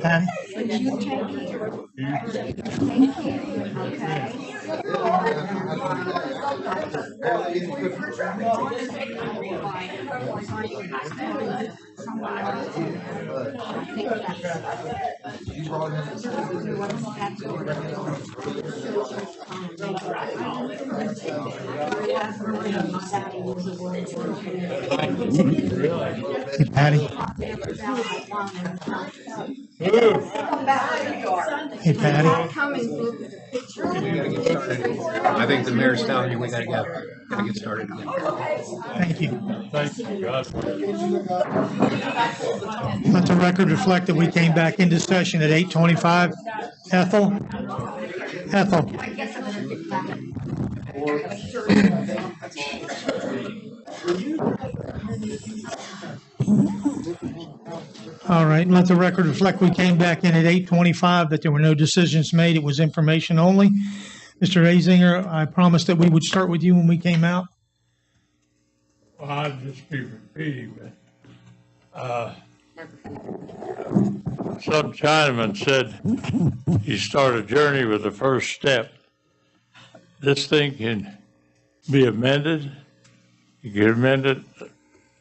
Patty? Would you take care? Hey, Patty. Hey, Patty. I think the mayor's telling you we gotta go. Gotta get started again. Thank you. Thank you, God. Let the record reflect that we came back into session at 8:25. Ethel? Ethel? All right, let the record reflect we came back in at 8:25, that there were no decisions made. It was information only. Mr. Azinger, I promised that we would start with you when we came out. Well, I'd just be repeating, but some Chinaman said you start a journey with the first step. This thing can be amended. You can amend it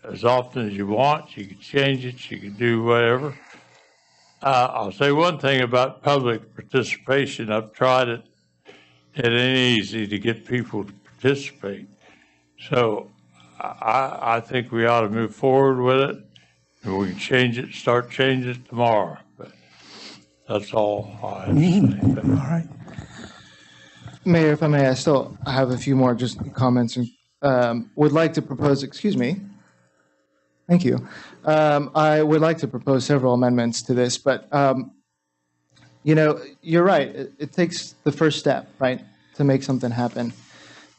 as often as you want. You can change it. You can do whatever. I'll say one thing about public participation. I've tried it. It ain't easy to get people to participate. So I think we ought to move forward with it. And we can change it, start changing it tomorrow. But that's all I have to say. All right. Mayor, if I may, I still have a few more just comments and would like to propose, excuse me. Thank you. I would like to propose several amendments to this, but, you know, you're right. It takes the first step, right, to make something happen.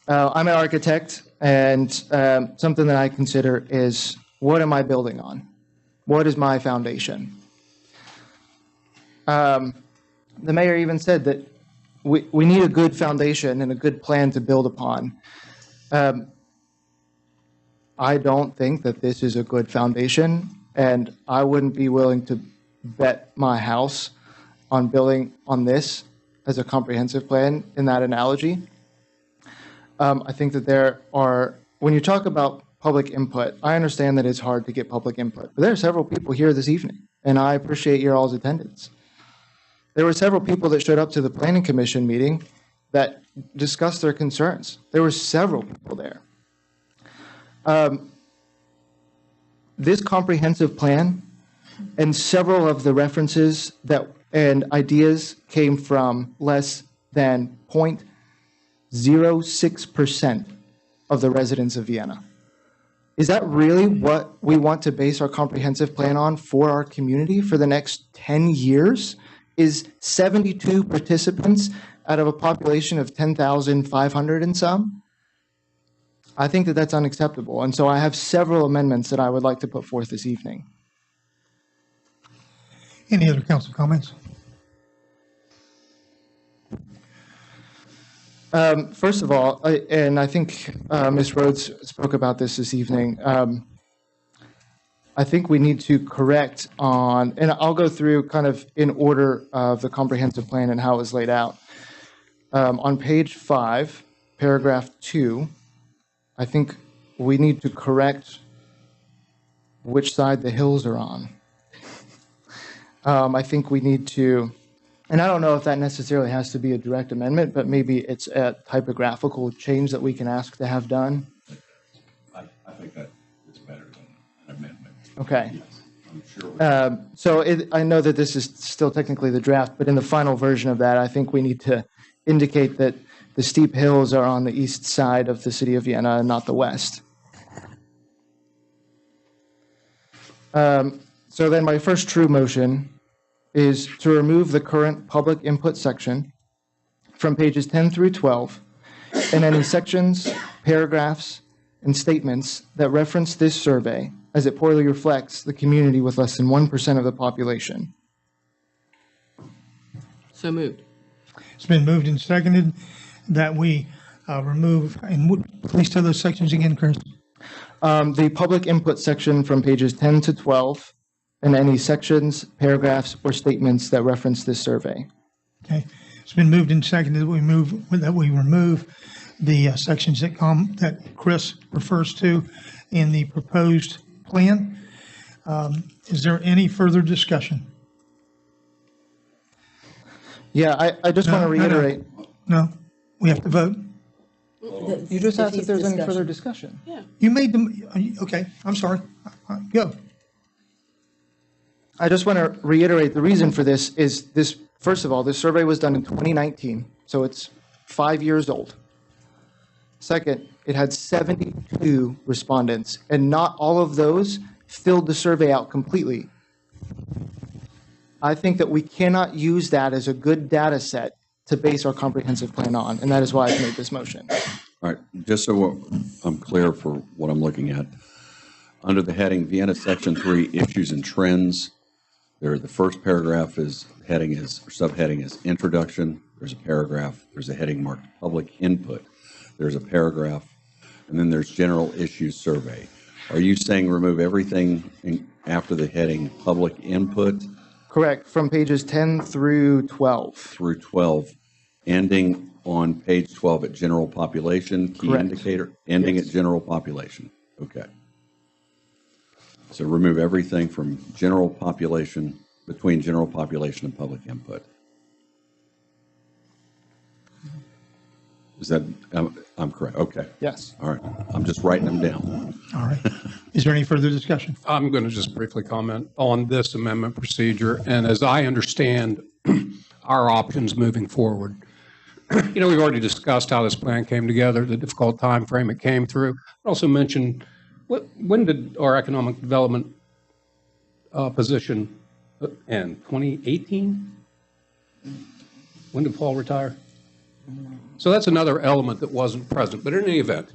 I'm an architect, and something that I consider is, what am I building on? What is my foundation? The mayor even said that we need a good foundation and a good plan to build upon. I don't think that this is a good foundation, and I wouldn't be willing to bet my house on building on this as a comprehensive plan in that analogy. I think that there are, when you talk about public input, I understand that it's hard to get public input, but there are several people here this evening, and I appreciate your all's attendance. There were several people that showed up to the Planning Commission meeting that discussed their concerns. There were several people there. This comprehensive plan and several of the references that and ideas came from less than 0.06% of the residents of Vienna. Is that really what we want to base our comprehensive plan on for our community for the next 10 years? Is 72 participants out of a population of 10,500 and some? I think that that's unacceptable. And so I have several amendments that I would like to put forth this evening. Any other council comments? First of all, and I think Ms. Rhodes spoke about this evening, I think we need to correct on, and I'll go through kind of in order of the comprehensive plan and how it was laid out. On page 5, paragraph 2, I think we need to correct which side the hills are on. I think we need to, and I don't know if that necessarily has to be a direct amendment, but maybe it's a typographical change that we can ask to have done. I think that it's better than an amendment. Okay. Yes, I'm sure. So I know that this is still technically the draft, but in the final version of that, I think we need to indicate that the steep hills are on the east side of the city of Vienna and not the west. So then my first true motion is to remove the current public input section from pages 10 through 12 and any sections, paragraphs, and statements that reference this survey as it poorly reflects the community with less than 1% of the population. So moved. It's been moved and seconded. that we remove, and please tell those sections again, Chris. The public input section from pages 10 to 12, and any sections, paragraphs, or statements that reference this survey. Okay, it's been moved and seconded that we remove the sections that Chris refers to in the proposed plan. Is there any further discussion? Yeah, I just want to reiterate. No, we have to vote. You just asked if there's any further discussion. You made them, okay, I'm sorry. Go. I just want to reiterate the reason for this is this, first of all, this survey was done in 2019, so it's 5 years old. Second, it had 72 respondents, and not all of those filled the survey out completely. I think that we cannot use that as a good data set to base our comprehensive plan on, and that is why I've made this motion. All right, just so I'm clear for what I'm looking at, under the heading Vienna Section 3 Issues and Trends, the first paragraph is subheading is Introduction. There's a paragraph. There's a heading marked Public Input. There's a paragraph, and then there's General Issues Survey. Are you saying remove everything after the heading Public Input? Correct, from pages 10 through 12. Through 12, ending on page 12 at General Population, key Correct. indicator, ending at General Population. Okay. So remove everything from general population, between general population and public input. Is that, I'm correct? Okay. Yes. All right. I'm just writing them down. All right. Is there any further discussion? I'm going to just briefly comment on this amendment procedure. And as I understand our options moving forward, we've already discussed how this plan came together, the difficult time frame it came through. I also mentioned, when did our economic development position end? 2018? When did Paul retire? So that's another element that wasn't present, but in any event.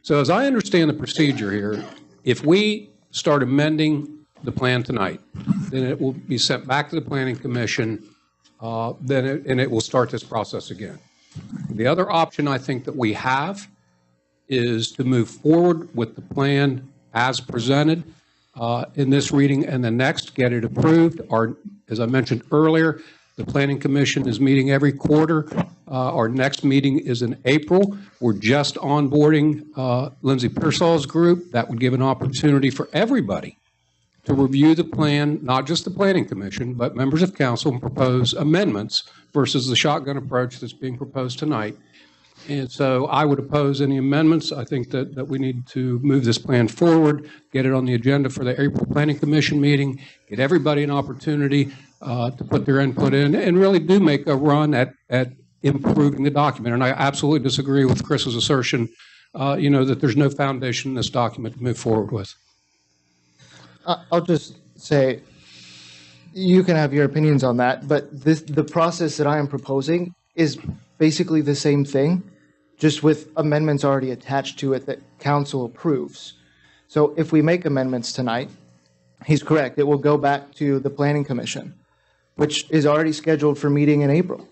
So as I understand the procedure here, if we start amending the plan tonight, then it will be sent back to the Planning Commission, and it will start this process again. The other option I think that we have is to move forward with the plan as presented in this reading and the next, get it approved. As I mentioned earlier, the Planning Commission is meeting every quarter. Our next meeting is in April. We're just onboarding Lindsay Pearsall's group. That would give an opportunity for everybody to review the plan, not just the Planning Commission, but members of council, and propose amendments versus the shotgun approach that's being proposed tonight. And so I would oppose any amendments. I think that we need to move this plan forward, get it on the agenda for the April Planning Commission meeting, get everybody an opportunity to put their input in, and really do make a run at improving the document. And I absolutely disagree with Chris's assertion, that there's no foundation in this document to move forward with. I'll just say, you can have your opinions on that, but the process that I am proposing is basically the same thing, just with amendments already attached to it that council approves. So if we make amendments tonight, he's correct, it will go back to the Planning Commission, which is already scheduled for meeting in April.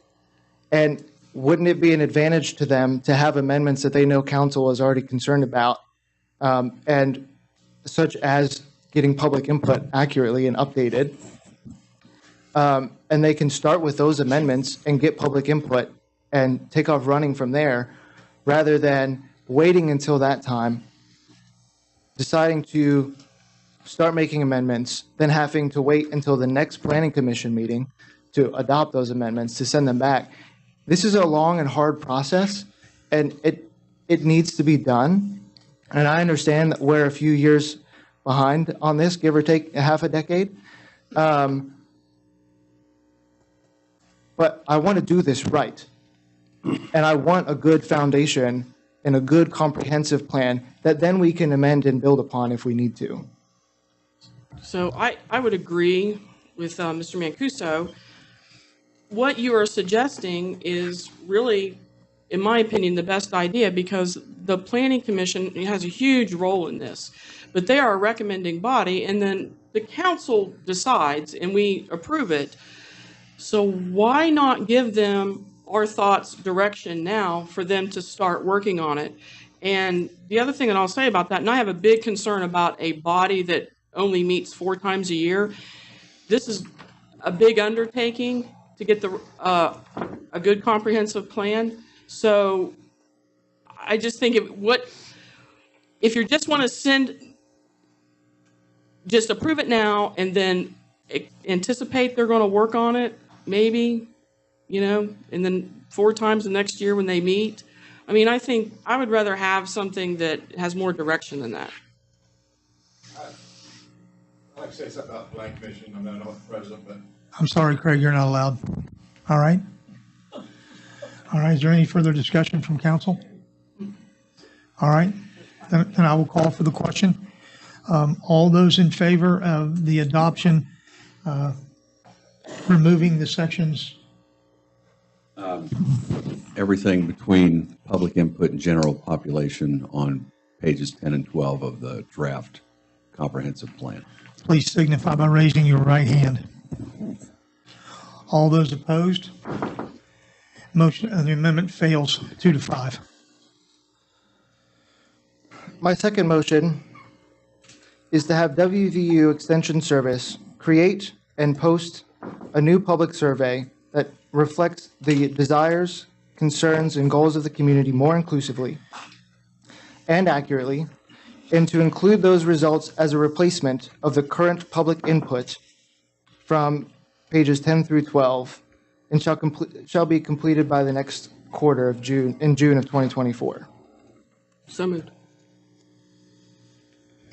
And wouldn't it be an advantage to them to have amendments that they know council is already concerned about, and such as getting public input accurately and updated, and they can start with those amendments and get public input and take off running from there, rather than waiting until that time, deciding to start making amendments, then having to wait until the next Planning Commission meeting to adopt those amendments, to send them back. This is a long and hard process, and it needs to be done. And I understand that we're a few years behind on this, give or take a half a decade. But I want to do this right. And I want a good foundation and a good comprehensive plan that then we can amend and build upon if we need to. So I would agree with Mr. Mancuso. What you are suggesting is really, in my opinion, the best idea, because the Planning Commission has a huge role in this. But they are a recommending body, and then the council decides, and we approve it. So why not give them our thoughts, direction now for them to start working on it. And the other thing that I'll say about that, and I have a big concern about a body that only meets 4 times a year. This is a big undertaking to get a good comprehensive plan. So I just think if you just want to just approve it now and then anticipate they're going to work on it, maybe, and then 4 times the next year when they meet. I mean, I think I would rather have something that has more direction than that. I'd like to say something about the Plan Commission. I'm not the president, but I'm sorry, Craig, you're not allowed. All right? All right, is there any further discussion from council? All right, then I will call for the question. All those in favor of the adoption, removing the sections, Everything between public input and general population on pages 10 and 12 of the draft comprehensive plan. please signify by raising your right hand. All those opposed? Motion, the amendment fails 2-5. My second motion is to have WVU Extension Service create and post a new public survey that reflects the desires, concerns, and goals of the community more inclusively and accurately, and to include those results as a replacement of the current public input from pages 10 through 12, and shall be completed by the next quarter of June, in June of 2024. So moved.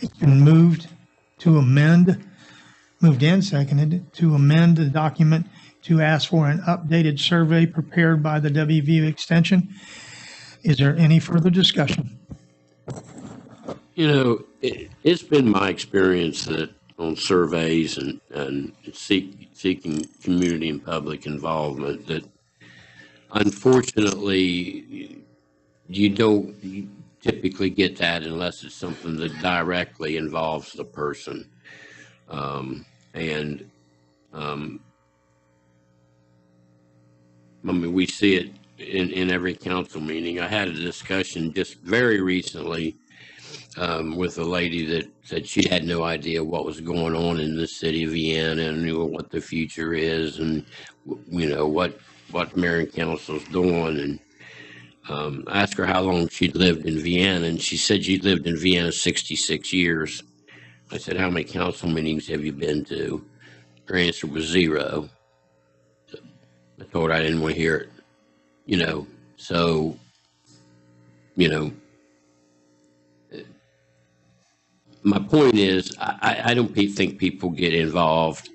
It's been moved and seconded to amend the document to ask for an updated survey prepared by the WVU Extension. Is there any further discussion? It's been my experience that on surveys and seeking community and public involvement that unfortunately you don't typically get that unless it's something that directly involves the person. We see it in every council meeting. I had a discussion just very recently with a lady that said she had no idea what was going on in the city of Vienna and what the future is and, what mayor and council's doing. And I asked her how long she'd lived in Vienna, and she said she'd lived in Vienna 66 years. I said, how many council meetings have you been to? Her answer was 0. I told her I didn't want to hear it. My point is, I don't think people get involved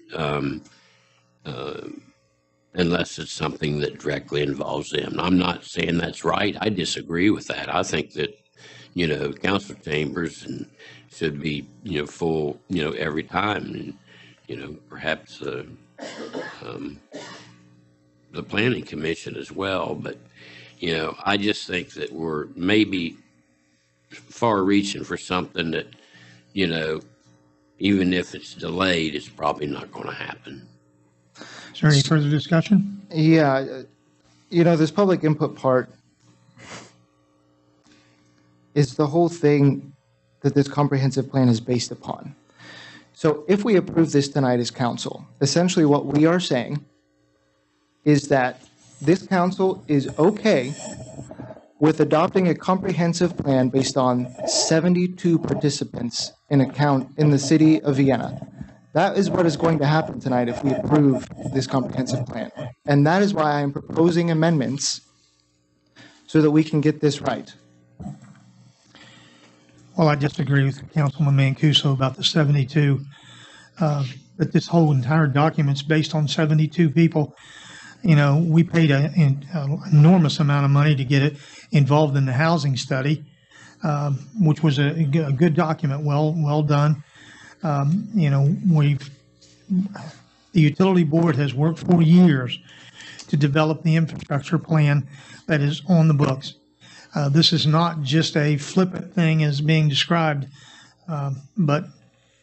unless it's something that directly involves them. I'm not saying that's right. I disagree with that. I think that, council chambers should be, full, every time. And, perhaps the planning commission as well. But, I just think that we're maybe far reaching for something that, even if it's delayed, it's probably not going to happen. Is there any further discussion? Yeah, this public input part is the whole thing that this comprehensive plan is based upon. So if we approve this tonight as council, essentially what we are saying is that this council is okay with adopting a comprehensive plan based on 72 participants in the city of Vienna. That is what is going to happen tonight if we approve this comprehensive plan. And that is why I am proposing amendments so that we can get this right. Well, I disagree with Councilman Mancuso about the 72. That this whole entire document's based on 72 people. We paid an enormous amount of money to get it involved in the housing study, which was a good document, well done. The utility board has worked for years to develop the infrastructure plan that is on the books. This is not just a flippant thing as being described, but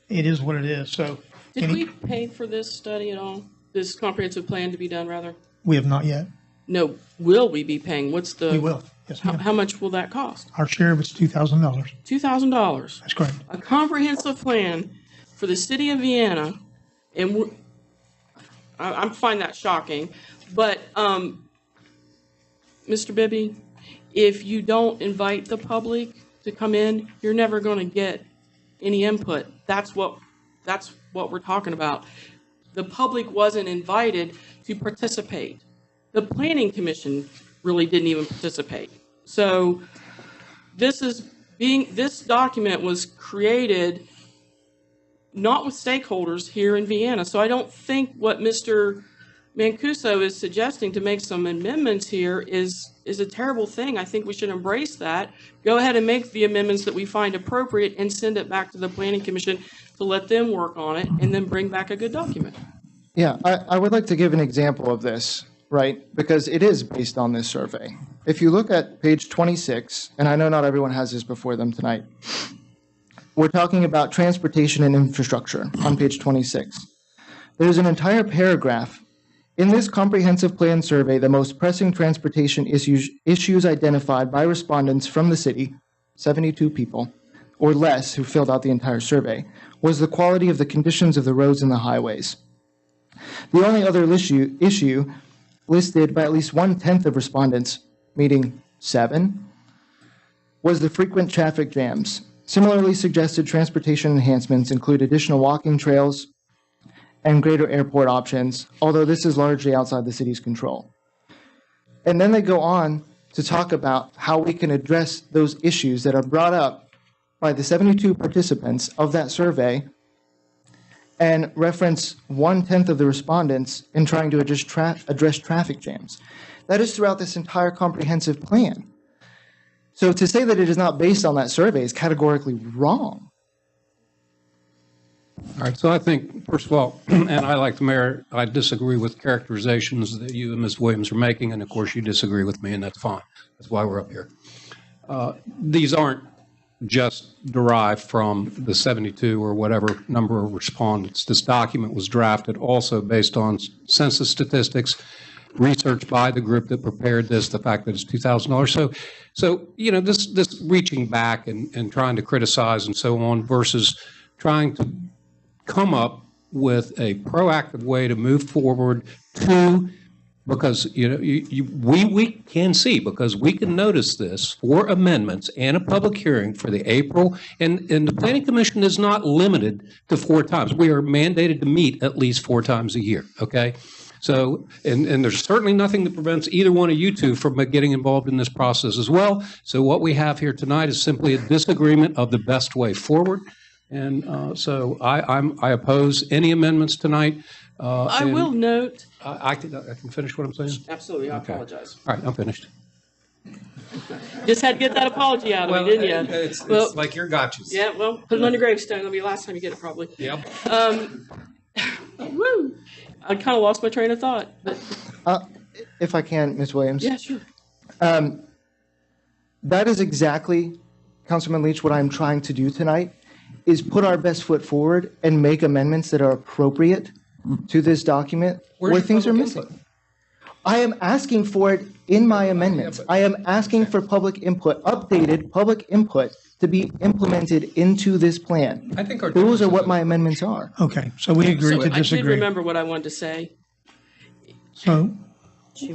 it is what it is. So, Did we pay for this study at all? This comprehensive plan to be done, rather? we have not yet. No, will we be paying? What's the? We will, yes, ma'am. How much will that cost? Our share of it's $2,000. $2,000. That's correct. A comprehensive plan for the city of Vienna, and I find that shocking. But, Mr. Bibby, if you don't invite the public to come in, you're never going to get any input. That's what we're talking about. The public wasn't invited to participate. The Planning Commission really didn't even participate. So this document was created not with stakeholders here in Vienna. So I don't think what Mr. Mancuso is suggesting to make some amendments here is a terrible thing. I think we should embrace that. Go ahead and make the amendments that we find appropriate and send it back to the Planning Commission to let them work on it and then bring back a good document. Yeah, I would like to give an example of this, right? Because it is based on this survey. If you look at page 26, and I know not everyone has this before them tonight, we're talking about transportation and infrastructure on page 26. There's an entire paragraph. In this comprehensive plan survey, the most pressing transportation issues identified by respondents from the city, 72 people or less who filled out the entire survey, was the quality of the conditions of the roads and the highways. The only other issue listed by at least 1/10 of respondents, meaning 7, was the frequent traffic jams. Similarly suggested transportation enhancements include additional walking trails and greater airport options, although this is largely outside the city's control. And then they go on to talk about how we can address those issues that are brought up by the 72 participants of that survey and reference 1/10 of the respondents in trying to address traffic jams. That is throughout this entire comprehensive plan. So to say that it is not based on that survey is categorically wrong. All right, so I think, first of all, and I, like the mayor, I disagree with characterizations that you and Ms. Williams are making, and of course you disagree with me, and that's fine. That's why we're up here. These aren't just derived from the 72 or whatever number of respondents. This document was drafted also based on census statistics, research by the group that prepared this, the fact that it's $2,000. So you know, this reaching back and trying to criticize and so on versus trying to come up with a proactive way to move forward because you know we can see, because we can notice this for amendments and a public hearing for the April, and the Planning Commission is not limited to 4 times. We are mandated to meet at least 4 times a year, okay? So, and there's certainly nothing that prevents either one of you two from getting involved in this process as well. So what we have here tonight is simply a disagreement of the best way forward. And so I oppose any amendments tonight. I will note. I can finish what I'm saying? Absolutely, I apologize. All right, I'm finished. Just had to get that apology out of me, didn't you? It's like your gotchas. Yeah, well, put it on your gravestone. It'll be the last time you get it, probably. Yep. Woo! I kind of lost my train of thought, but If I can, Ms. Williams. yeah, sure. That is exactly, Councilman Leach, what I'm trying to do tonight, is put our best foot forward and make amendments that are appropriate to this document where things are missing. I am asking for it in my amendments. I am asking for public input, updated public input, to be implemented into this plan. I think our Those are what my amendments are. Okay, so we agree to I did disagree. remember what I wanted to say. So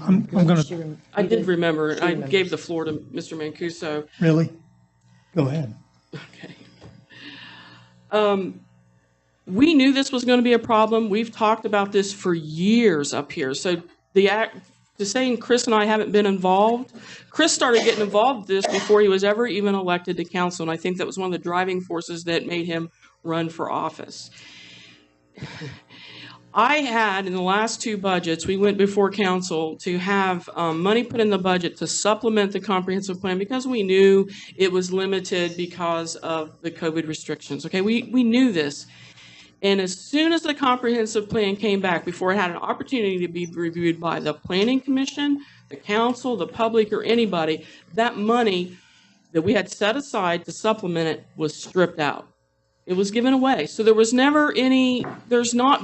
I'm going to, I did remember. I gave the floor to Mr. Mancuso. really? Go ahead. Okay. We knew this was going to be a problem. We've talked about this for years up here. So to saying Chris and I haven't been involved, Chris started getting involved with this before he was ever even elected to council, and I think that was one of the driving forces that made him run for office. I had, in the last 2 budgets, we went before council to have money put in the budget to supplement the comprehensive plan because we knew it was limited because of the COVID restrictions. Okay, we knew this. And as soon as the comprehensive plan came back, before it had an opportunity to be reviewed by the Planning Commission, the council, the public, or anybody, that money that we had set aside to supplement it was stripped out. It was given away. So there's not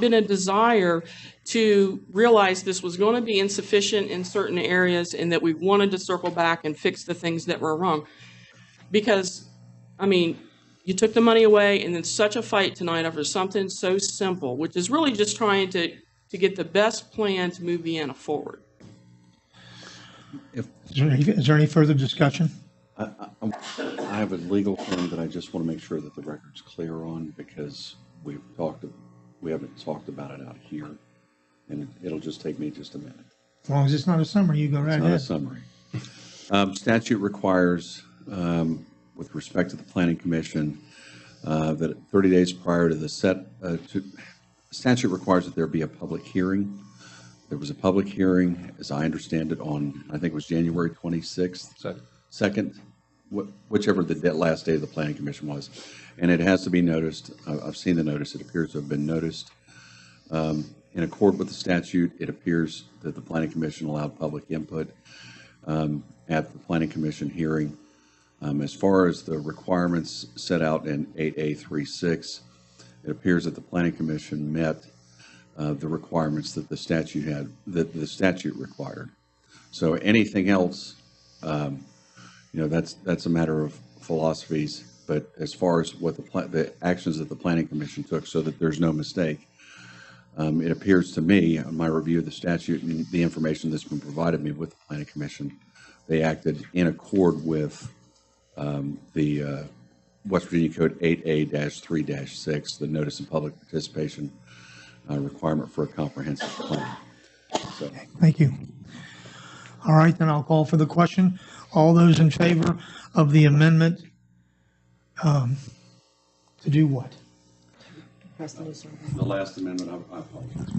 been a desire to realize this was going to be insufficient in certain areas and that we wanted to circle back and fix the things that were wrong. Because, I mean, you took the money away and then such a fight tonight over something so simple, which is really just trying to get the best plan to move Vienna forward. Is there any further discussion? I have a legal thing that I just want to make sure that the record's clear on, because we haven't talked about it out here, and it'll just take me just a minute. As long as it's not a summary, you go right It's not a ahead. summary. Statute requires, with respect to the planning commission, that 30 days prior to the statute requires that there be a public hearing. There was a public hearing, as I understand it, on, I think it was January 26th, 2nd, whichever the last day of the planning commission was. And it has to be noticed. I've seen the notice. It appears to have been noticed. In accord with the statute, it appears that the planning commission allowed public input at the planning commission hearing. As far as the requirements set out in 8A36, it appears that the planning commission met the requirements that the statute required. So anything else, that's a matter of philosophies. But as far as what the actions that the planning commission took, so that there's no mistake, it appears to me, on my review of the statute and the information that's been provided me with the planning commission, they acted in accord with the West Virginia Code 8A-3-6, the notice of public participation requirement for a comprehensive plan. So, Thank you. All right, then I'll call for the question. All those in favor of the amendment to do what? the last amendment, I apologize.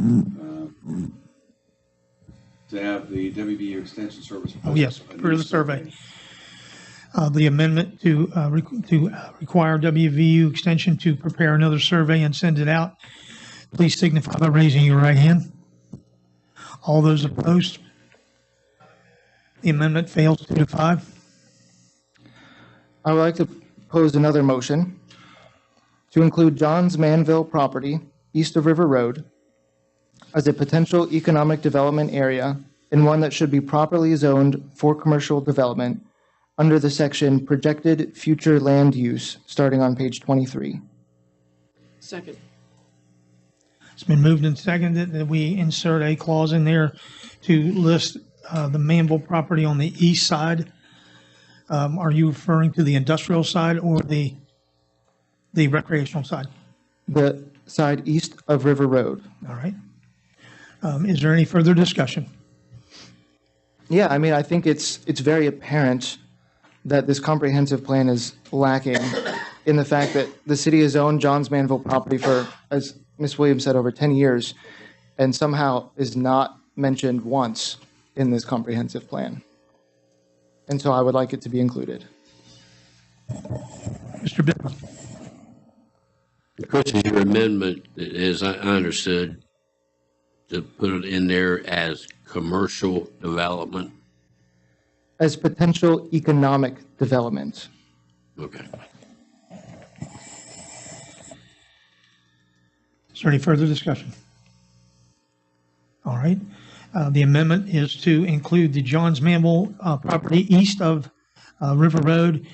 To have the WVU extension service. Oh, yes, for the survey. The amendment to require WVU extension to prepare another survey and send it out. Please signify by raising your right hand. All those opposed? The amendment fails 2-5. I would like to pose another motion to include John's Manville property east of River Road as a potential economic development area and one that should be properly zoned for commercial development under the section projected future land use starting on page 23. Second. It's been moved and seconded that we insert a clause in there to list the Manville property on the east side. Are you referring to the industrial side or the recreational side? The side east of River Road. All right. Is there any further discussion? Yeah, I mean, I think it's very apparent that this comprehensive plan is lacking in the fact that the city has owned John's Manville property for, as Ms. Williams said, over 10 years, and somehow is not mentioned once in this comprehensive plan. And so I would like it to be included. Mr. Bittler. Chris, is your amendment, as I understood, to put it in there as commercial development? As potential economic development. Okay. Is there any further discussion? All right. The amendment is to include the Johns Manville property east of River Road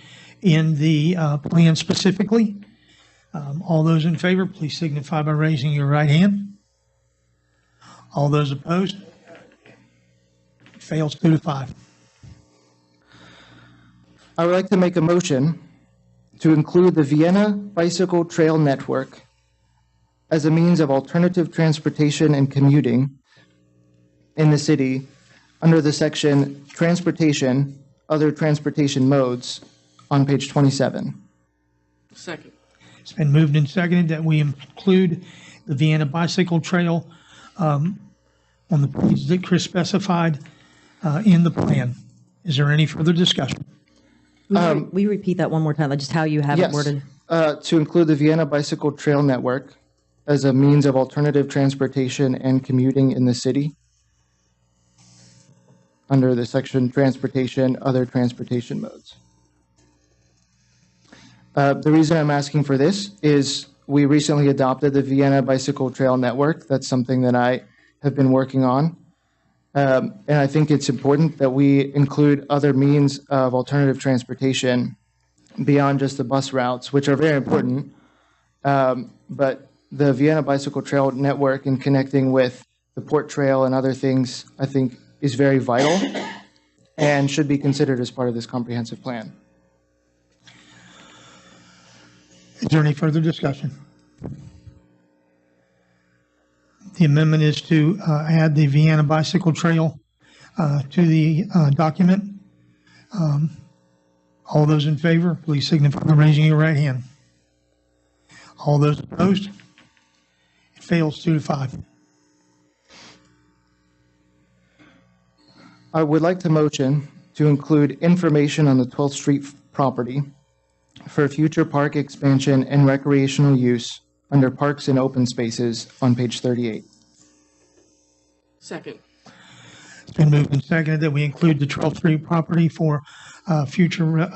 in the plan specifically. All those in favor, please signify by raising your right hand. All those opposed? It fails 2-5. I would like to make a motion to include the Vienna Bicycle Trail Network as a means of alternative transportation and commuting in the city under the section Transportation, Other Transportation Modes on page 27. Second. It's been moved and seconded that we include the Vienna Bicycle Trail on the page that Chris specified in the plan. Is there any further discussion? Will you repeat that one more time, just how you have it Yes, worded? to include the Vienna Bicycle Trail Network as a means of alternative transportation and commuting in the city under the section Transportation, Other Transportation Modes. The reason I'm asking for this is we recently adopted the Vienna Bicycle Trail Network. That's something that I have been working on. And I think it's important that we include other means of alternative transportation beyond just the bus routes, which are very important. But the Vienna Bicycle Trail Network and connecting with the Port Trail and other things, I think, is very vital and should be considered as part of this comprehensive plan. Is there any further discussion? The amendment is to add the Vienna Bicycle Trail to the document. All those in favor, please signify by raising your right hand. All those opposed? It fails 2-5. I would like to motion to include information on the 12th Street property for future park expansion and recreational use under Parks and Open Spaces on page 38. Second. It's been moved and seconded that we include the 12th Street property for future,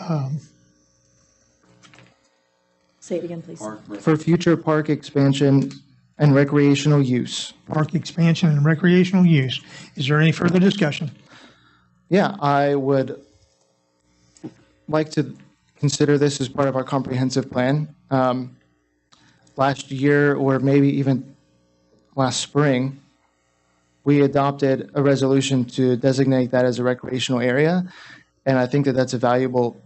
Say it again, please. For future park expansion and recreational use. park expansion and recreational use. Is there any further discussion? Yeah, I would like to consider this as part of our comprehensive plan. Last year, or maybe even last spring, we adopted a resolution to designate that as a recreational area. And I think that that's a valuable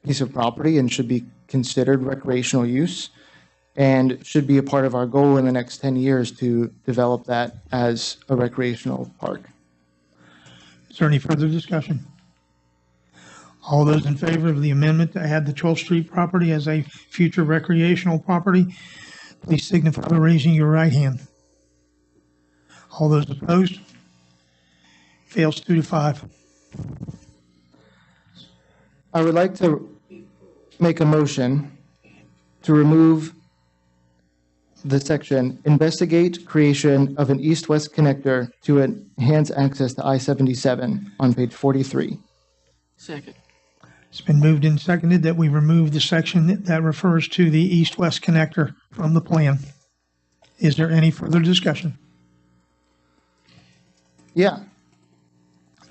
piece of property and should be considered recreational use and should be a part of our goal in the next 10 years to develop that as a recreational park. Is there any further discussion? All those in favor of the amendment to add the 12th Street property as a future recreational property, please signify by raising your right hand. All those opposed? Fails 2-5. I would like to make a motion to remove the section, investigate creation of an east-west connector to enhance access to I-77 on page 43. Second. It's been moved and seconded that we remove the section that refers to the east-west connector from the plan. Is there any further discussion? Yeah.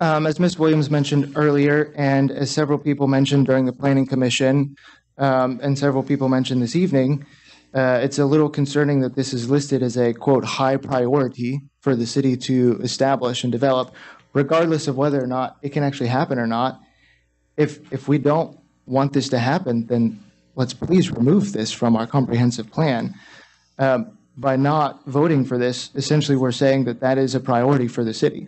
As Ms. Williams mentioned earlier, and as several people mentioned during the Planning Commission, and several people mentioned this evening, it's a little concerning that this is listed as a, quote, high priority for the city to establish and develop, regardless of whether or not it can actually happen or not. If we don't want this to happen, then let's please remove this from our comprehensive plan. By not voting for this, essentially we're saying that that is a priority for the city.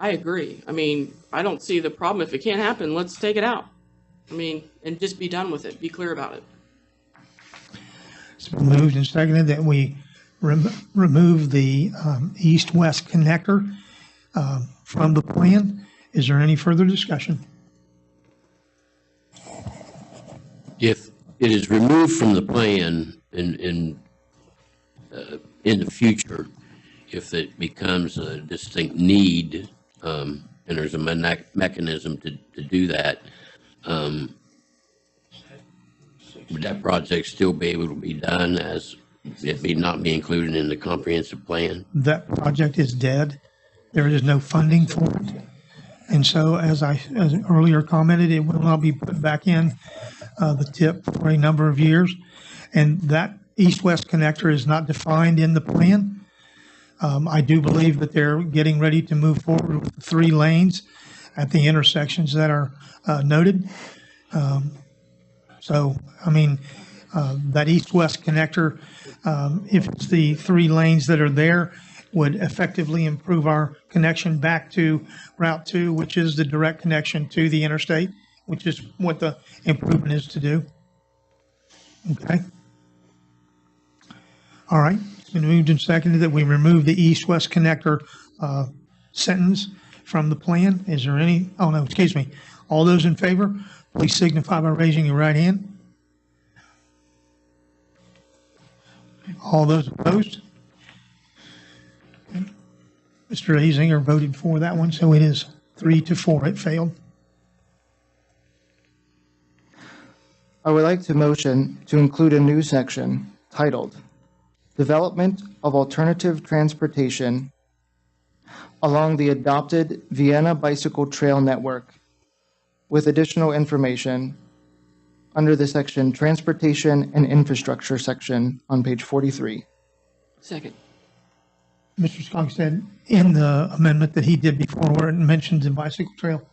I agree. I mean, I don't see the problem. If it can't happen, let's take it out. I mean, and just be done with it. Be clear about it. It's been moved and seconded that we remove the east-west connector from the plan. Is there any further discussion? If it is removed from the plan in the future, if it becomes a distinct need, and there's a mechanism to do that, would that project still be able to be done as it be not be included in the comprehensive plan? That project is dead. There is no funding for it. And so, as earlier commented, it will not be put back in the TIP for a number of years. And that east-west connector is not defined in the plan. I do believe that they're getting ready to move forward with 3 lanes at the intersections that are noted. So, I mean, that east-west connector, if it's the 3 lanes that are there, would effectively improve our connection back to Route 2, which is the direct connection to the interstate, which is what the improvement is to do. Okay? All right. It's been moved and seconded that we remove the east-west connector sentence from the plan. Is there any, oh no, excuse me. All those in favor, please signify by raising your right hand. All those opposed? Okay. Mr. Azinger voted for that one, so it is 3-4. It failed. I would like to motion to include a new section titled Development of Alternative Transportation along the adopted Vienna Bicycle Trail Network with additional information under the section Transportation and Infrastructure section on page 43. Second. Mr. Skogstad, in the amendment that he did before where it mentions the bicycle trail,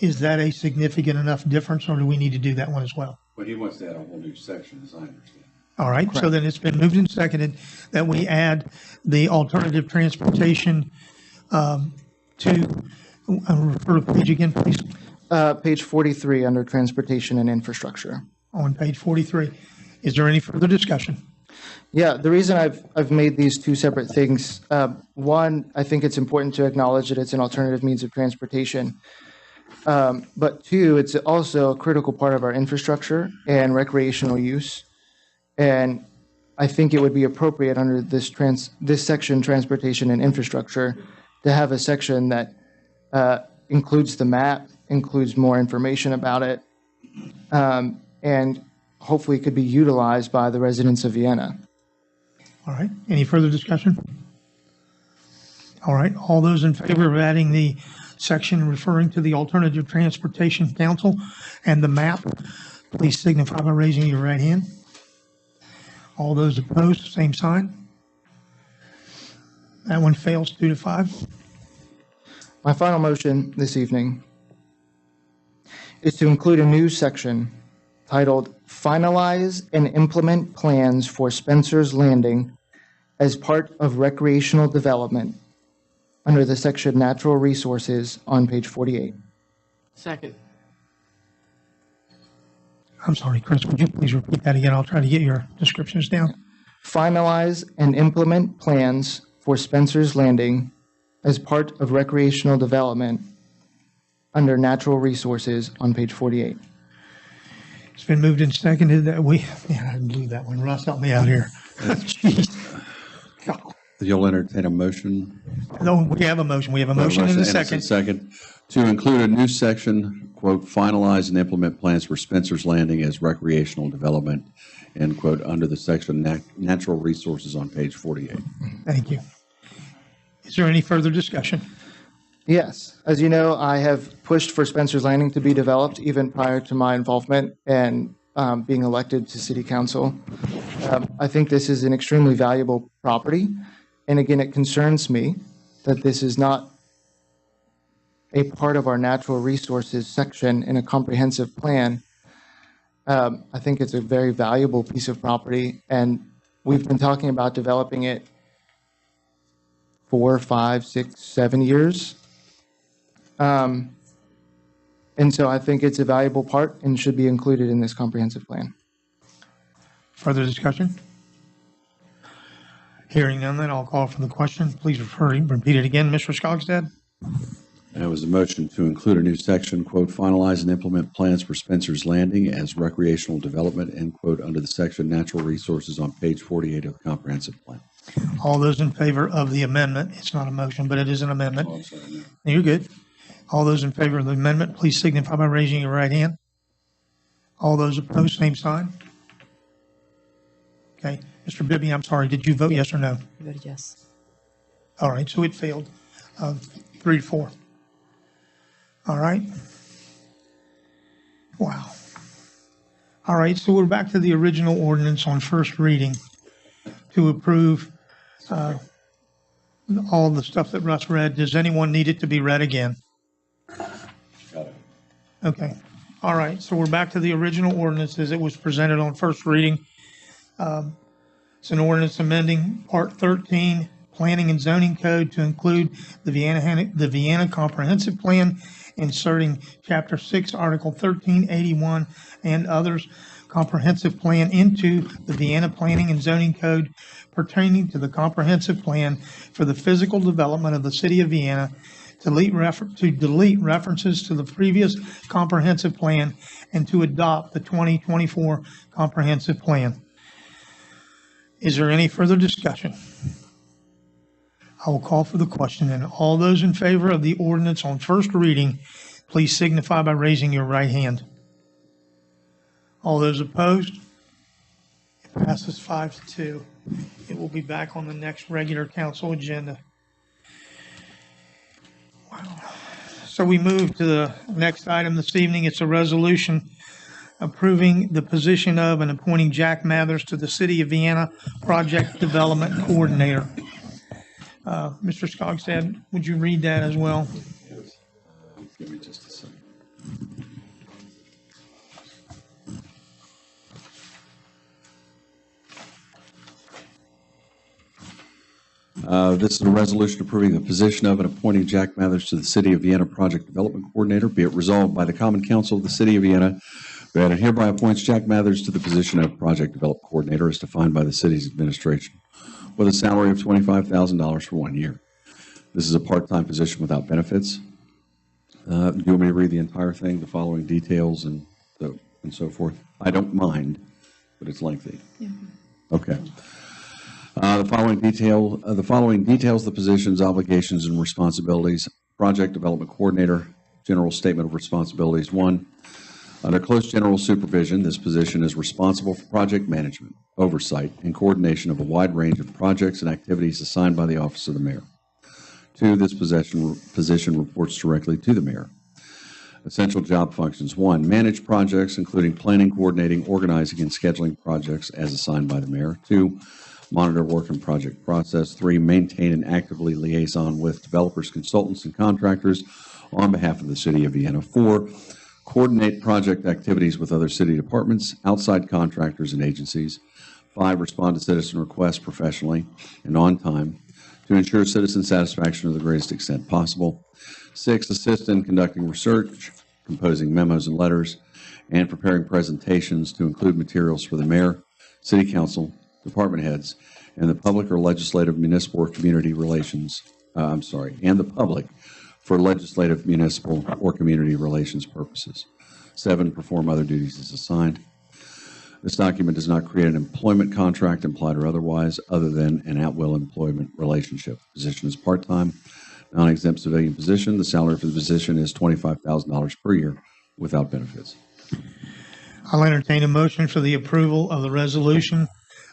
is that a significant enough difference, or do we need to do that one as well? But he wants to add a whole new section, as I understand. All right, so then it's been moved and seconded that we add the alternative transportation to, refer to the page again, please, Page 43 under Transportation and Infrastructure. on page 43. Is there any further discussion? Yeah, the reason I've made these two separate things, one, I think it's important to acknowledge that it's an alternative means of transportation. But two, it's also a critical part of our infrastructure and recreational use. And I think it would be appropriate under this section, Transportation and Infrastructure, to have a section that includes the map, includes more information about it, and hopefully could be utilized by the residents of Vienna. All right, any further discussion? All right, all those in favor of adding the section referring to the Alternative Transportation Council and the map, please signify by raising your right hand. All those opposed, same sign. That one fails 2-5. My final motion this evening is to include a new section titled Finalize and Implement Plans for Spencer's Landing as part of recreational development under the section Natural Resources on page 48. Second. I'm sorry, Chris, would you please repeat that again? I'll try to get your descriptions down. Finalize and implement plans for Spencer's Landing as part of recreational development under Natural Resources on page 48. It's been moved and seconded that we, man, I blew that one. Russ, help me out here. Jeez. God. You'll entertain a motion? No, we have a motion. We have a motion and a second. Second, to include a new section, quote, finalize and implement plans for Spencer's Landing as recreational development, end quote, under the section Natural Resources on page 48. Thank you. Is there any further discussion? Yes, as you know, I have pushed for Spencer's Landing to be developed even prior to my involvement and being elected to City Council. I think this is an extremely valuable property. And again, it concerns me that this is not a part of our natural resources section in a comprehensive plan. I think it's a very valuable piece of property, and we've been talking about developing it 4, 5, 6, 7 years. And so I think it's a valuable part and should be included in this comprehensive plan. Further discussion? Hearing none, then I'll call for the question. Please repeat it again, Mr. Skogstad. That was a motion to include a new section, quote, finalize and implement plans for Spencer's Landing as recreational development, end quote, under the section Natural Resources on page 48 of the comprehensive plan. All those in favor of the amendment, it's not a motion, but it is an amendment. Oh, I'm sorry, no. You're good. All those in favor of the amendment, please signify by raising your right hand. All those opposed, same sign. Okay. Mr. Bibby, I'm sorry, did you vote yes or no? I voted yes. All right, so it failed, 3-4. All right. Wow. All right, so we're back to the original ordinance on first reading to approve all the stuff that Russ read. Does anyone need it to be read again? Got it. Okay. All right, so we're back to the original ordinance as it was presented on first reading. It's an ordinance amending Part 13, Planning and Zoning Code to include the Vienna Comprehensive Plan, inserting Chapter 6, Article 1381 and others comprehensive plan into the Vienna Planning and Zoning Code pertaining to the comprehensive plan for the physical development of the city of Vienna, to delete references to the previous comprehensive plan, and to adopt the 2024 comprehensive plan. Is there any further discussion? I will call for the question, and all those in favor of the ordinance on first reading, please signify by raising your right hand. All those opposed? It passes 5-2. It will be back on the next regular council agenda. Wow. So we move to the next item this evening. It's a resolution approving the position of and appointing Jack Mathers to the City of Vienna Project Development Coordinator. Mr. Skogstad, would you read that as well? Give me just a second. This is a resolution approving the position of and appointing Jack Mathers to the City of Vienna Project Development Coordinator. Be it resolved by the Common Council of the City of Vienna that it hereby appoints Jack Mathers to the position of Project Development Coordinator as defined by the city's administration with a salary of $25,000 for 1 year. This is a part-time position without benefits. Do you want me to read the entire thing, the following details and so forth? I don't mind, but it's lengthy. Yeah. Okay. The following details the position's obligations and responsibilities. Project Development Coordinator, General Statement of Responsibilities. 1, under close general supervision, this position is responsible for project management, oversight, and coordination of a wide range of projects and activities assigned by the Office of the Mayor. 2, this position reports directly to the Mayor. Essential job functions. 1, manage projects, including planning, coordinating, organizing, and scheduling projects as assigned by the Mayor. 2, monitor work and project process. 3, maintain and actively liaison with developers, consultants, and contractors on behalf of the City of Vienna. 4, coordinate project activities with other city departments, outside contractors, and agencies. 5, respond to citizen requests professionally and on time to ensure citizen satisfaction to the greatest extent possible. 6, assist in conducting research, composing memos and letters, and preparing presentations to include materials for the mayor, city council, department heads, and the public or legislative, municipal, or community relations, and the public for legislative, municipal, or community relations purposes. 7, perform other duties as assigned. This document does not create an employment contract, implied or otherwise, other than an at-will employment relationship. The position is part-time, non-exempt civilian position. The salary for the position is $25,000 per year without benefits. I'll entertain a motion for the approval of the resolution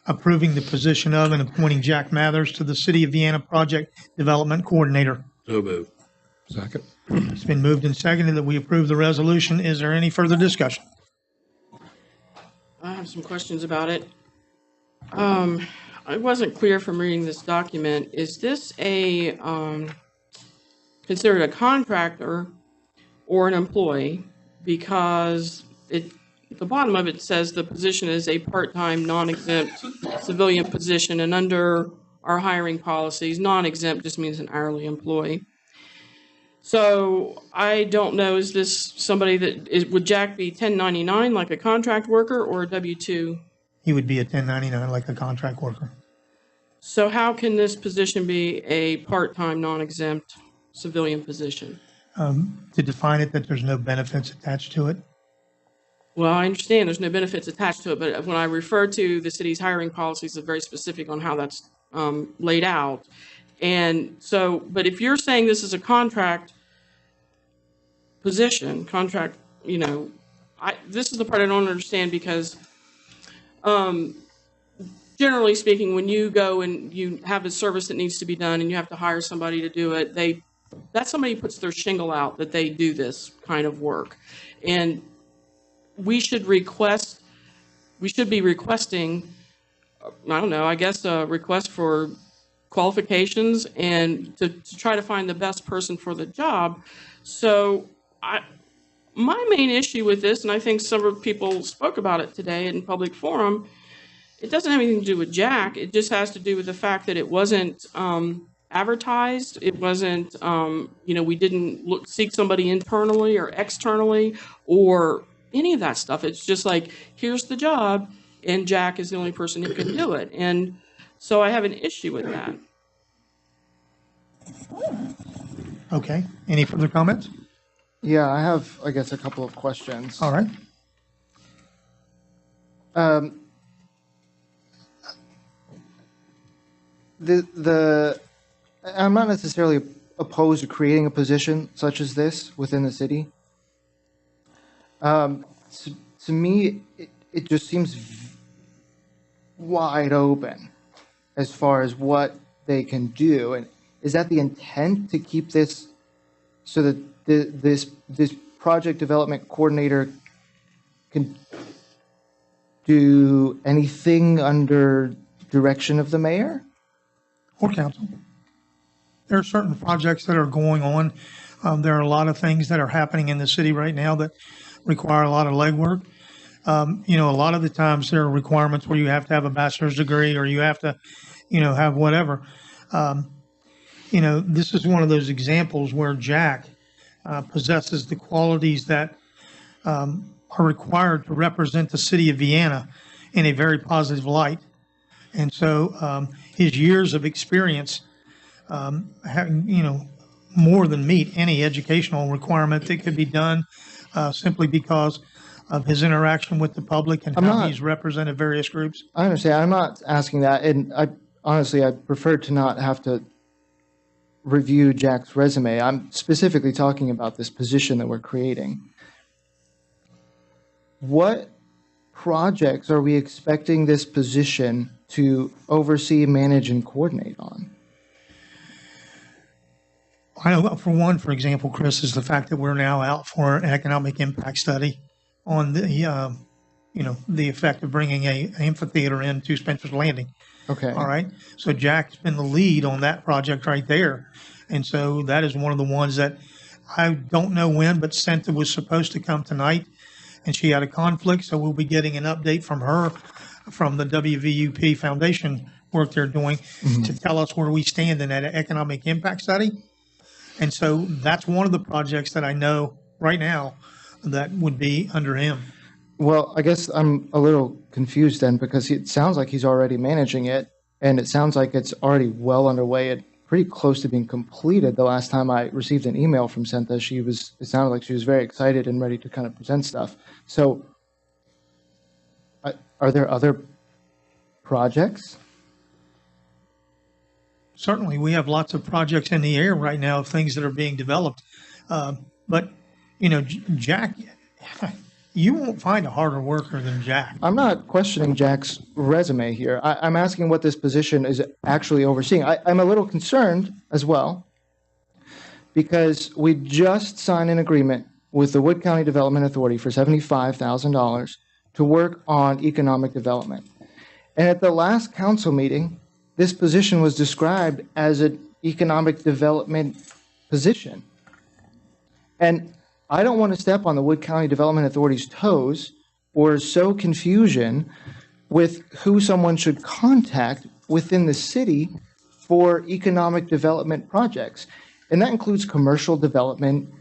approving the position of and appointing Jack Mathers to the City of Vienna Project Development Coordinator. So moved. Second. It's been moved and seconded that we approve the resolution. Is there any further discussion? I have some questions about it. I wasn't clear from reading this document. Is this considered a contractor or an employee? Because at the bottom of it says the position is a part-time, non-exempt civilian position, and under our hiring policies, non-exempt just means an hourly employee. So I don't know, is this somebody would Jack be 1099 like a contract worker or a W-2? He would be a 1099 like a contract worker. So how can this position be a part-time, non-exempt civilian position? To define it, that there's no benefits attached to it. Well, I understand there's no benefits attached to it, but when I refer to the city's hiring policies, it's very specific on how that's laid out. And so, but if you're saying this is a contract position, this is the part I don't understand because generally speaking, when you go and you have a service that needs to be done and you have to hire somebody to do it, that somebody puts their shingle out that they do this kind of work. And we should be requesting, I don't know, I guess a request for qualifications and to try to find the best person for the job. So my main issue with this, and I think several people spoke about it today in public forum, it doesn't have anything to do with Jack. It just has to do with the fact that it wasn't advertised. It wasn't, we didn't seek somebody internally or externally or any of that stuff. It's just like, here's the job, and Jack is the only person who can do it. And so I have an issue with that. Okay. Any further comments? Yeah, I have, I guess, a couple of questions. All right. I'm not necessarily opposed to creating a position such as this within the city. To me, it just seems wide open as far as what they can do. And is that the intent, to keep this so that this project development coordinator can do anything under direction of the mayor? Or council. There are certain projects that are going on. There are a lot of things that are happening in the city right now that require a lot of legwork. A lot of the times there are requirements where you have to have a bachelor's degree or you have to, have whatever. This is one of those examples where Jack possesses the qualities that are required to represent the city of Vienna in a very positive light. And so his years of experience, more than meet any educational requirement that could be done simply because of his interaction with the public and how he's represented various groups. I understand. I'm not asking that. And I prefer to not have to review Jack's resume. I'm specifically talking about this position that we're creating. What projects are we expecting this position to oversee, manage, and coordinate on? I know, for one, for example, Chris, is the fact that we're now out for an economic impact study on the effect of bringing an amphitheater into Spencer's Landing. Okay. All right. So Jack's been the lead on that project right there. And so that is one of the ones that I don't know when, but Senta was supposed to come tonight and she had a conflict. So we'll be getting an update from her from the WVUP Foundation work they're doing to tell us where we stand in that economic impact study. And so that's one of the projects that I know right now that would be under him. Well, I guess I'm a little confused then, because it sounds like he's already managing it, and it sounds like it's already well underway and pretty close to being completed. The last time I received an email from Senta, it sounded like she was very excited and ready to kind of present stuff. So are there other projects? Certainly, we have lots of projects in the air right now of things that are being developed. But, Jack, you won't find a harder worker than Jack. I'm not questioning Jack's resume here. I'm asking what this position is actually overseeing. I'm a little concerned as well, because we just signed an agreement with the Wood County Development Authority for $75,000 to work on economic development. And at the last council meeting, this position was described as an economic development position. And I don't want to step on the Wood County Development Authority's toes or sow confusion with who someone should contact within the city for economic development projects. And that includes commercial development,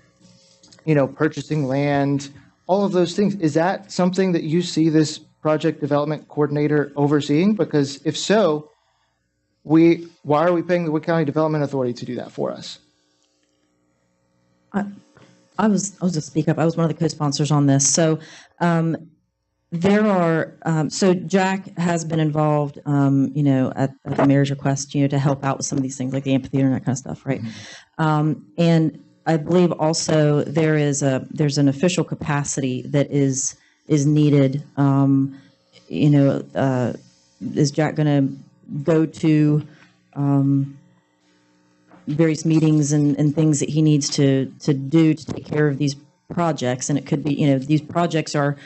purchasing land, all of those things. Is that something that you see this project development coordinator overseeing? Because if so, why are we paying the Wood County Development Authority to do that for us? I'll just speak up. I was one of the co-sponsors on this. So so Jack has been involved, at the mayor's request, to help out with some of these things like the amphitheater and that kind of stuff, right? And I believe also there's an official capacity that is needed. Is Jack going to go to various meetings and things that he needs to do to take care of these projects? And it could be, these projects they're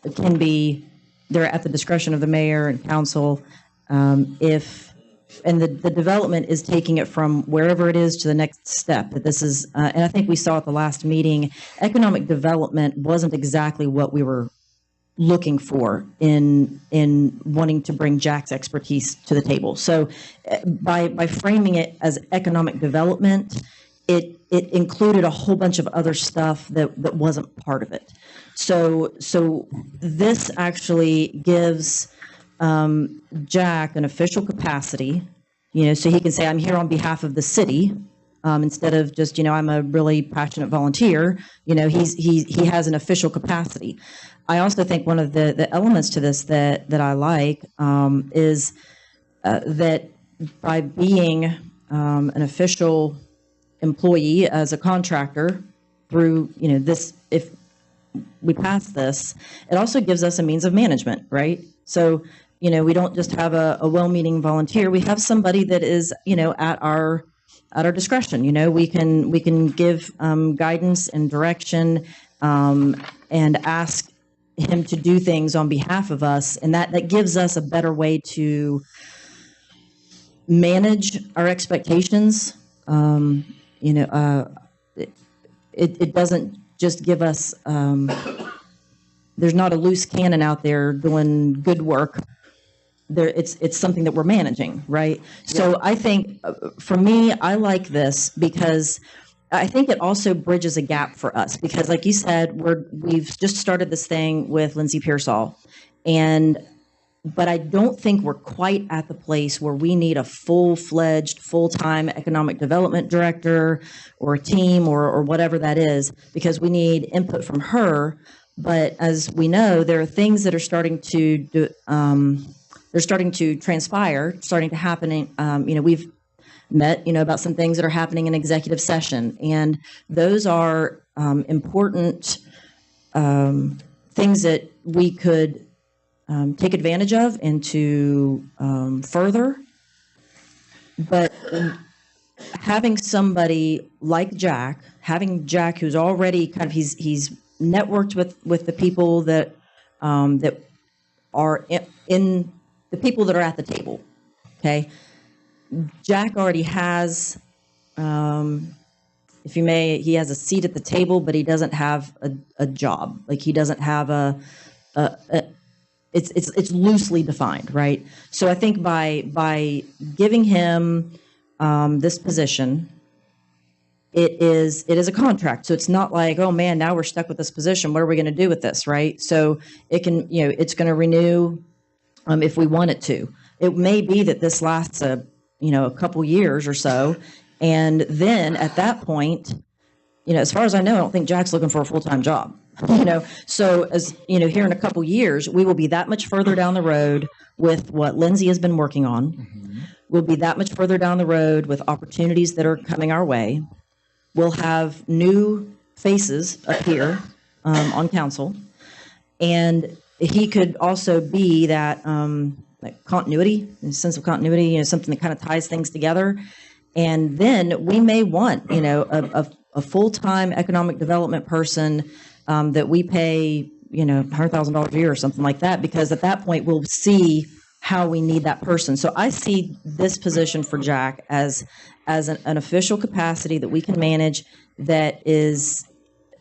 at the discretion of the mayor and council. And the development is taking it from wherever it is to the next step. That this is, and I think we saw at the last meeting, economic development wasn't exactly what we were looking for in wanting to bring Jack's expertise to the table. So by framing it as economic development, it included a whole bunch of other stuff that wasn't part of it. So this actually gives Jack an official capacity, so he can say, I'm here on behalf of the city, instead of just, I'm a really passionate volunteer. He has an official capacity. I also think one of the elements to this that I like is that by being an official employee as a contractor through, this, if we pass this, it also gives us a means of management, right? So, we don't just have a well-meaning volunteer. We have somebody that is, at our discretion. We can give guidance and direction, and ask him to do things on behalf of us, and that gives us a better way to manage our expectations. It doesn't just give us. There's not a loose cannon out there doing good work. It's something that we're managing, right? So I think, for me, I like this because I think it also bridges a gap for us, because like you said, we've just started this thing with Lindsay Pearsall, but I don't think we're quite at the place where we need a full-fledged, full-time economic development director or a team or whatever that is, because we need input from her. But as we know, there are things that are starting to they're starting to transpire, starting to happen. We've met, about some things that are happening in executive session, and those are important things that we could take advantage of and to further. But having somebody like Jack, who's already kind of he's networked with the people that that are in the people that are at the table. Okay, Jack already has, if you may, he has a seat at the table, but he doesn't have a job. Like, he doesn't have it's loosely defined, right? So I think by giving him this position, it is a contract. So it's not like, oh man, now we're stuck with this position. What are we going to do with this, right? So it can, it's going to renew if we want it to. It may be that this lasts a couple years or so, and then at that point, as far as I know, I don't think Jack's looking for a full-time job. So as here in a couple years, we will be that much further down the road with what Lindsay has been working on. Mm-hmm. We'll be that much further down the road with opportunities that are coming our way. We'll have new faces up here on council, and he could also be that continuity, a sense of continuity, something that kind of ties things together. And then we may want, a full-time economic development person that we pay, $100,000 a year or something like that, because at that point we'll see how we need that person. So I see this position for Jack as an official capacity that we can manage, that is,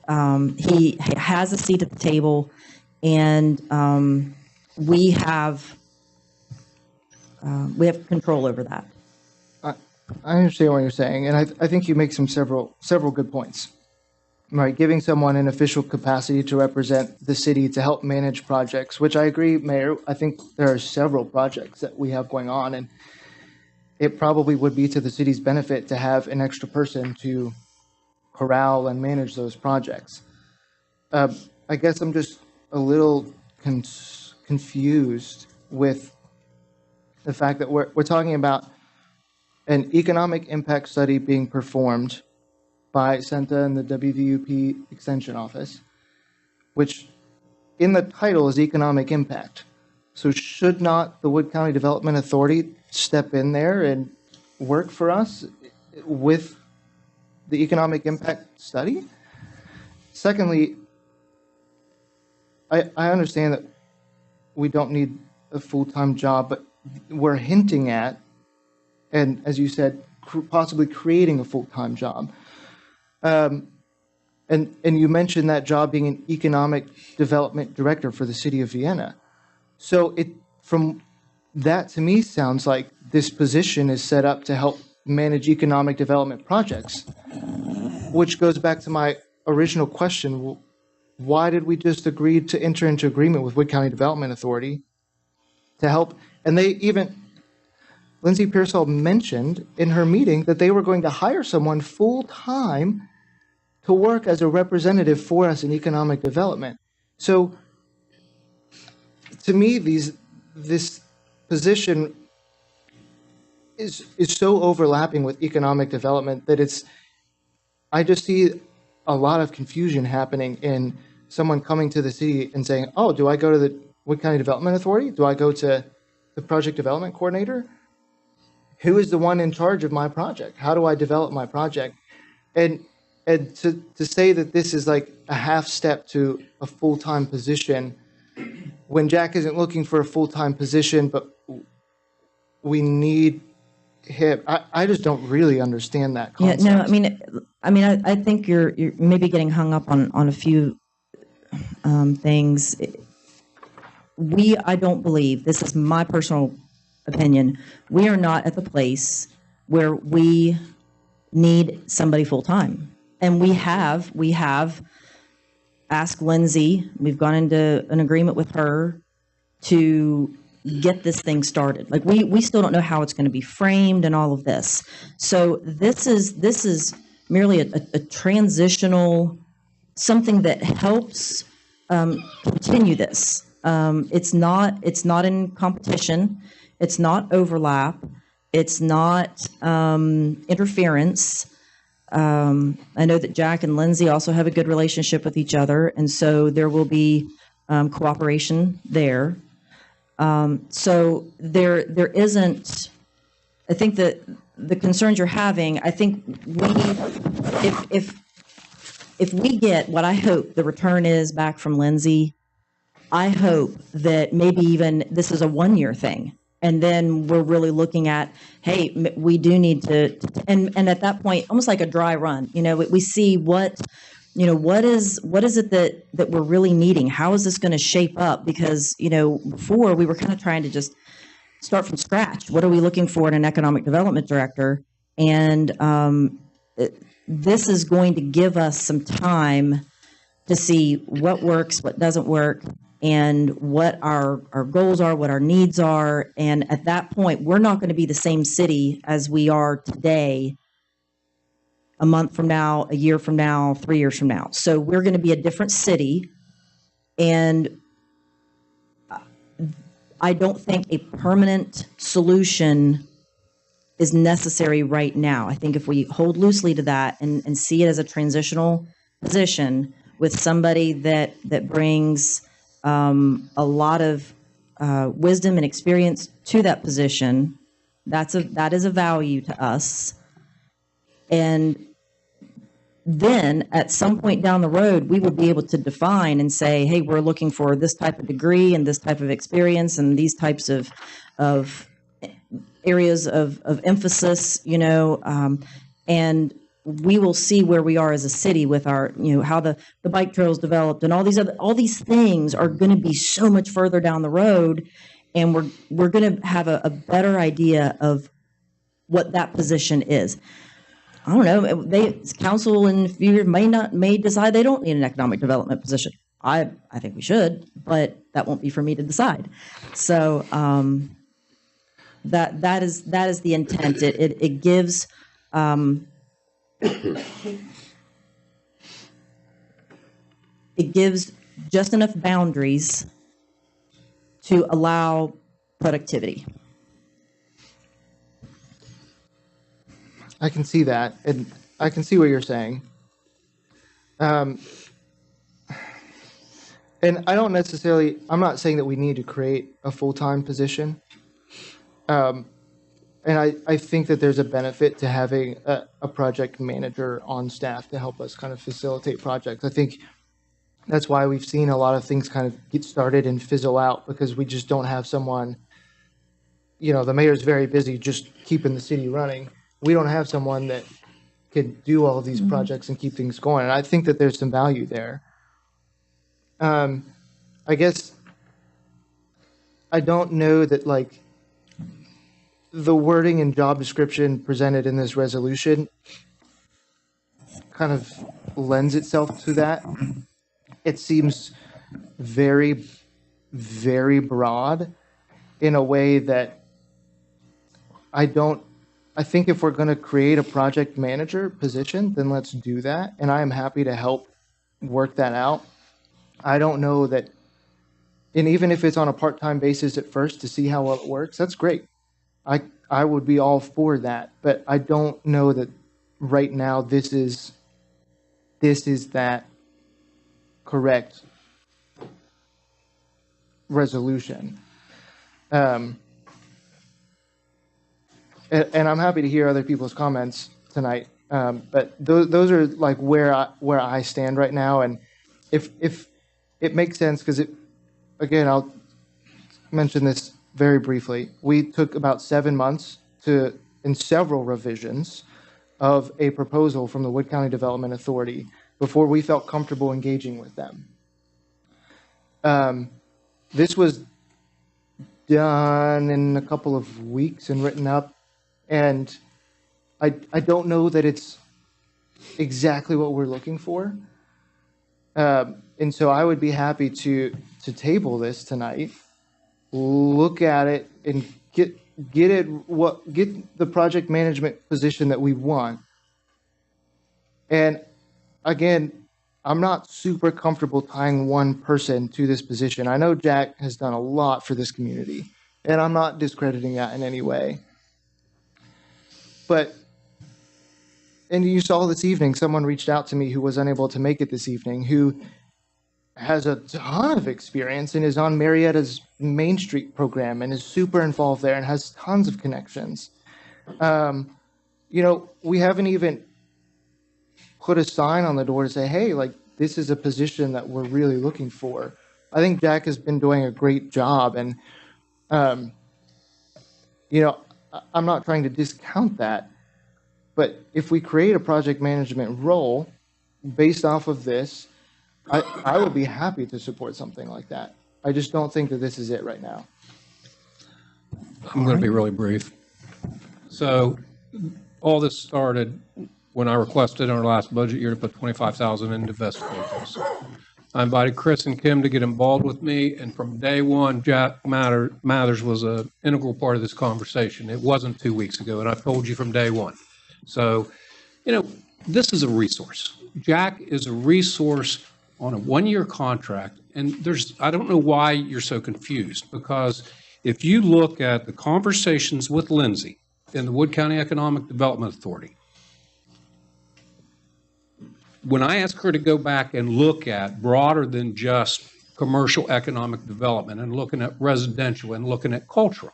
he has a seat at the table, and we have control over that. I understand what you're saying, and I think you make several good points. Right, giving someone an official capacity to represent the city to help manage projects, which I agree, Mayor. I think there are several projects that we have going on, and it probably would be to the city's benefit to have an extra person to corral and manage those projects. I guess I'm just a little confused with the fact that we're talking about an economic impact study being performed by CENTA and the WVUP Extension Office, which in the title is economic impact. So should not the Wood County Development Authority step in there and work for us with the economic impact study? Secondly, I understand that we don't need a full-time job, but we're hinting at, and as you said, possibly creating a full-time job. And you mentioned that job being an economic development director for the city of Vienna. So from that to me sounds like this position is set up to help manage economic development projects, which goes back to my original question. Why did we just agree to enter into agreement with Wood County Development Authority to help? And Lindsay Pearsall mentioned in her meeting that they were going to hire someone full-time to work as a representative for us in economic development. So to me, this position is so overlapping with economic development that I just see a lot of confusion happening in someone coming to the city and saying, oh, do I go to the Wood County Development Authority? Do I go to the project development coordinator? Who is the one in charge of my project? How do I develop my project? And to say that this is like a half step to a full-time position, when Jack isn't looking for a full-time position, but we need him, I just don't really understand that Yeah, concept. no, I think you're maybe getting hung up on a few things. I don't believe, this is my personal opinion, we are not at the place where we need somebody full-time. And we have asked Lindsay, we've gone into an agreement with her to get this thing started. Like we still don't know how it's going to be framed and all of this. So this is merely a transitional, something that helps continue this. It's not in competition. It's not overlap. It's not interference. I know that Jack and Lindsay also have a good relationship with each other, and so there will be cooperation there. So there isn't. I think that the concerns you're having. I think if we get what I hope the return is back from Lindsay, I hope that maybe even this is a 1-year thing. And then we're really looking at, hey, we do need to, and at that point, almost like a dry run, we see what is it that we're really needing? How is this going to shape up? Because, before we were kind of trying to just start from scratch. What are we looking for in an economic development director? And this is going to give us some time to see what works, what doesn't work, and what our goals are, what our needs are. And at that point, we're not going to be the same city as we are today, a month from now, a year from now, 3 years from now. So we're going to be a different city. And I don't think a permanent solution is necessary right now. I think if we hold loosely to that and see it as a transitional position with somebody that brings a lot of wisdom and experience to that position, that is a value to us. And then at some point down the road, we will be able to define and say, hey, we're looking for this type of degree and this type of experience and these types of areas of emphasis, and we will see where we are as a city with our, how the bike trails developed and all these things are going to be so much further down the road. And we're going to have a better idea of what that position is. I don't know. Council in a few years may decide they don't need an economic development position. I think we should, but that won't be for me to decide. So that is the intent. It gives. It gives just enough boundaries to allow productivity. I can see that, and I can see what you're saying. And I don't necessarily, I'm not saying that we need to create a full-time position. And I think that there's a benefit to having a project manager on staff to help us kind of facilitate projects. I think that's why we've seen a lot of things kind of get started and fizzle out, because we just don't have someone, the mayor's very busy just keeping the city running. We don't have someone that could do all of these projects and keep things going. And I think that there's some value there. I guess I don't know that the wording and job description presented in this resolution kind of lends itself to that. It seems very, very broad in a way that I think if we're going to create a project manager position, then let's do that. And I am happy to help work that out. I don't know that, and even if it's on a part-time basis at first to see how well it works, that's great. I would be all for that, but I don't know that right now this is that correct resolution. And I'm happy to hear other people's comments tonight. But those are like where I stand right now. And if it makes sense, because again, I'll mention this very briefly. We took about 7 months in several revisions of a proposal from the Wood County Development Authority before we felt comfortable engaging with them. This was done in a couple of weeks and written up, and I don't know that it's exactly what we're looking for. And so I would be happy to table this tonight, look at it, and get the project management position that we want. And again, I'm not super comfortable tying one person to this position. I know Jack has done a lot for this community, and I'm not discrediting that in any way. But, and you saw this evening, someone reached out to me who was unable to make it this evening, who has a ton of experience and is on Marietta's Main Street program and is super involved there and has tons of connections. We haven't even put a sign on the door to say, hey, like, this is a position that we're really looking for. I think Jack has been doing a great job. And, I'm not trying to discount that. But if we create a project management role based off of this, I would be happy to support something like that. I just don't think that this is it right now. I'm going to be really brief. So all this started when I requested in our last budget year to put $25,000 into vehicles. I invited Chris and Kim to get involved with me, and from day one, Jack Mathers was an integral part of this conversation. It wasn't 2 weeks ago, and I've told you from day one. So, this is a resource. Jack is a resource on a one-year contract, and I don't know why you're so confused, because if you look at the conversations with Lindsay in the Wood County Economic Development Authority, when I asked her to go back and look at broader than just commercial economic development and looking at residential and looking at cultural,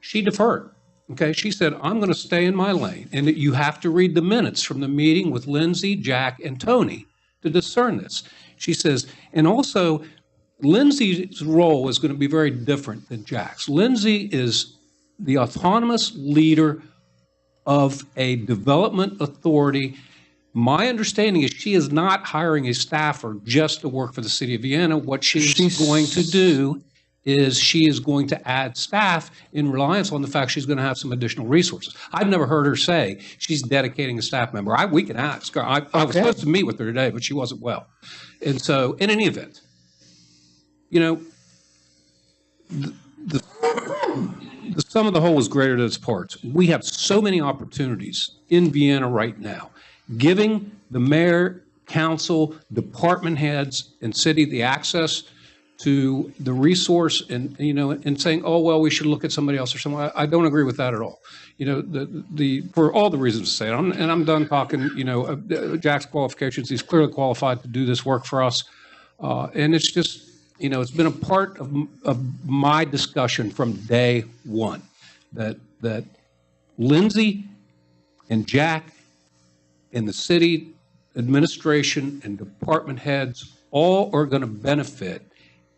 she deferred. Okay, she said, I'm going to stay in my lane, and that you have to read the minutes from the meeting with Lindsay, Jack, and Tony to discern this. She says, and also, Lindsay's role is going to be very different than Jack's. Lindsay is the autonomous leader of a development authority. My understanding is she is not hiring a staffer just to work for the city of Vienna. What she's going to do is she is going to add staff in reliance on the fact she's going to have some additional resources. I've never heard her say she's dedicating a staff member. We can ask her. I was supposed to meet with her today, but she wasn't well. And so, in any event, the sum of the whole is greater than its parts. We have so many opportunities in Vienna right now, giving the mayor, council, department heads, and city the access to the resource and saying, oh, well, we should look at somebody else or someone. I don't agree with that at all. For all the reasons to say it, and I'm done talking, Jack's qualifications. He's clearly qualified to do this work for us. And it's just, it's been a part of my discussion from day one that Lindsay and Jack and the city administration and department heads all are going to benefit.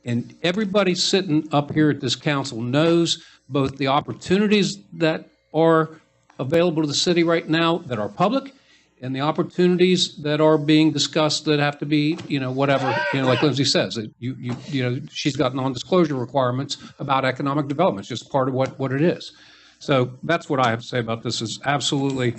And everybody sitting up here at this council knows both the opportunities that are available to the city right now that are public and the opportunities that are being discussed that have to be, whatever, like Lindsay says, she's got non-disclosure requirements about economic development. It's just part of what it is. So that's what I have to say about this. Is absolutely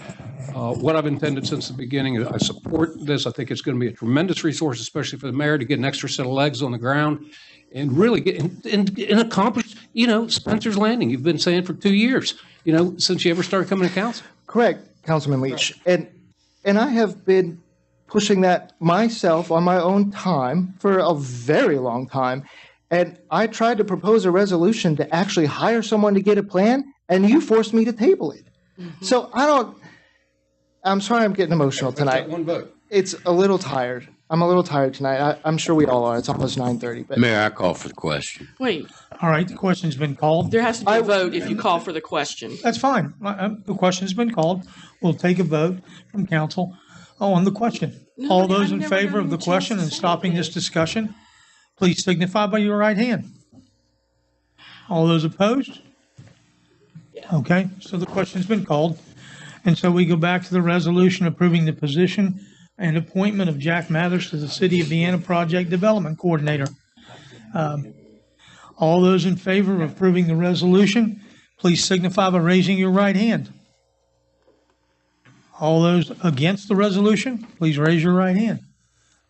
what I've intended since the beginning. I support this. I think it's going to be a tremendous resource, especially for the mayor, to get an extra set of legs on the ground and really get and accomplish, Spencer's Landing. You've been saying for 2 years, since you ever started coming to council. Correct, Councilman Leach. And I have been pushing that myself on my own time for a very long time. And I tried to propose a resolution to actually hire someone to get a plan, and you forced me to table it. Mm-hmm. So I'm sorry I'm getting emotional tonight. One vote. it's a little tired. I'm a little tired tonight. I'm sure we all are. It's almost 9:30, but Mayor, I call for the question. Wait, All right, the question's been called. there has to be a vote if you call for the question. That's fine. The question's been called. We'll take a vote from council on the question. All Nobody- those I've in never favor gotten of the a chance question to and say stopping this discussion, please signify by your right hand. All those opposed? Okay, so the question's been called. And so we go back to the resolution approving the position and appointment of Jack Mathers to the City of Vienna Project Development Coordinator. All those in favor of approving the resolution, please signify by raising your right hand. All those against the resolution, please raise your right hand.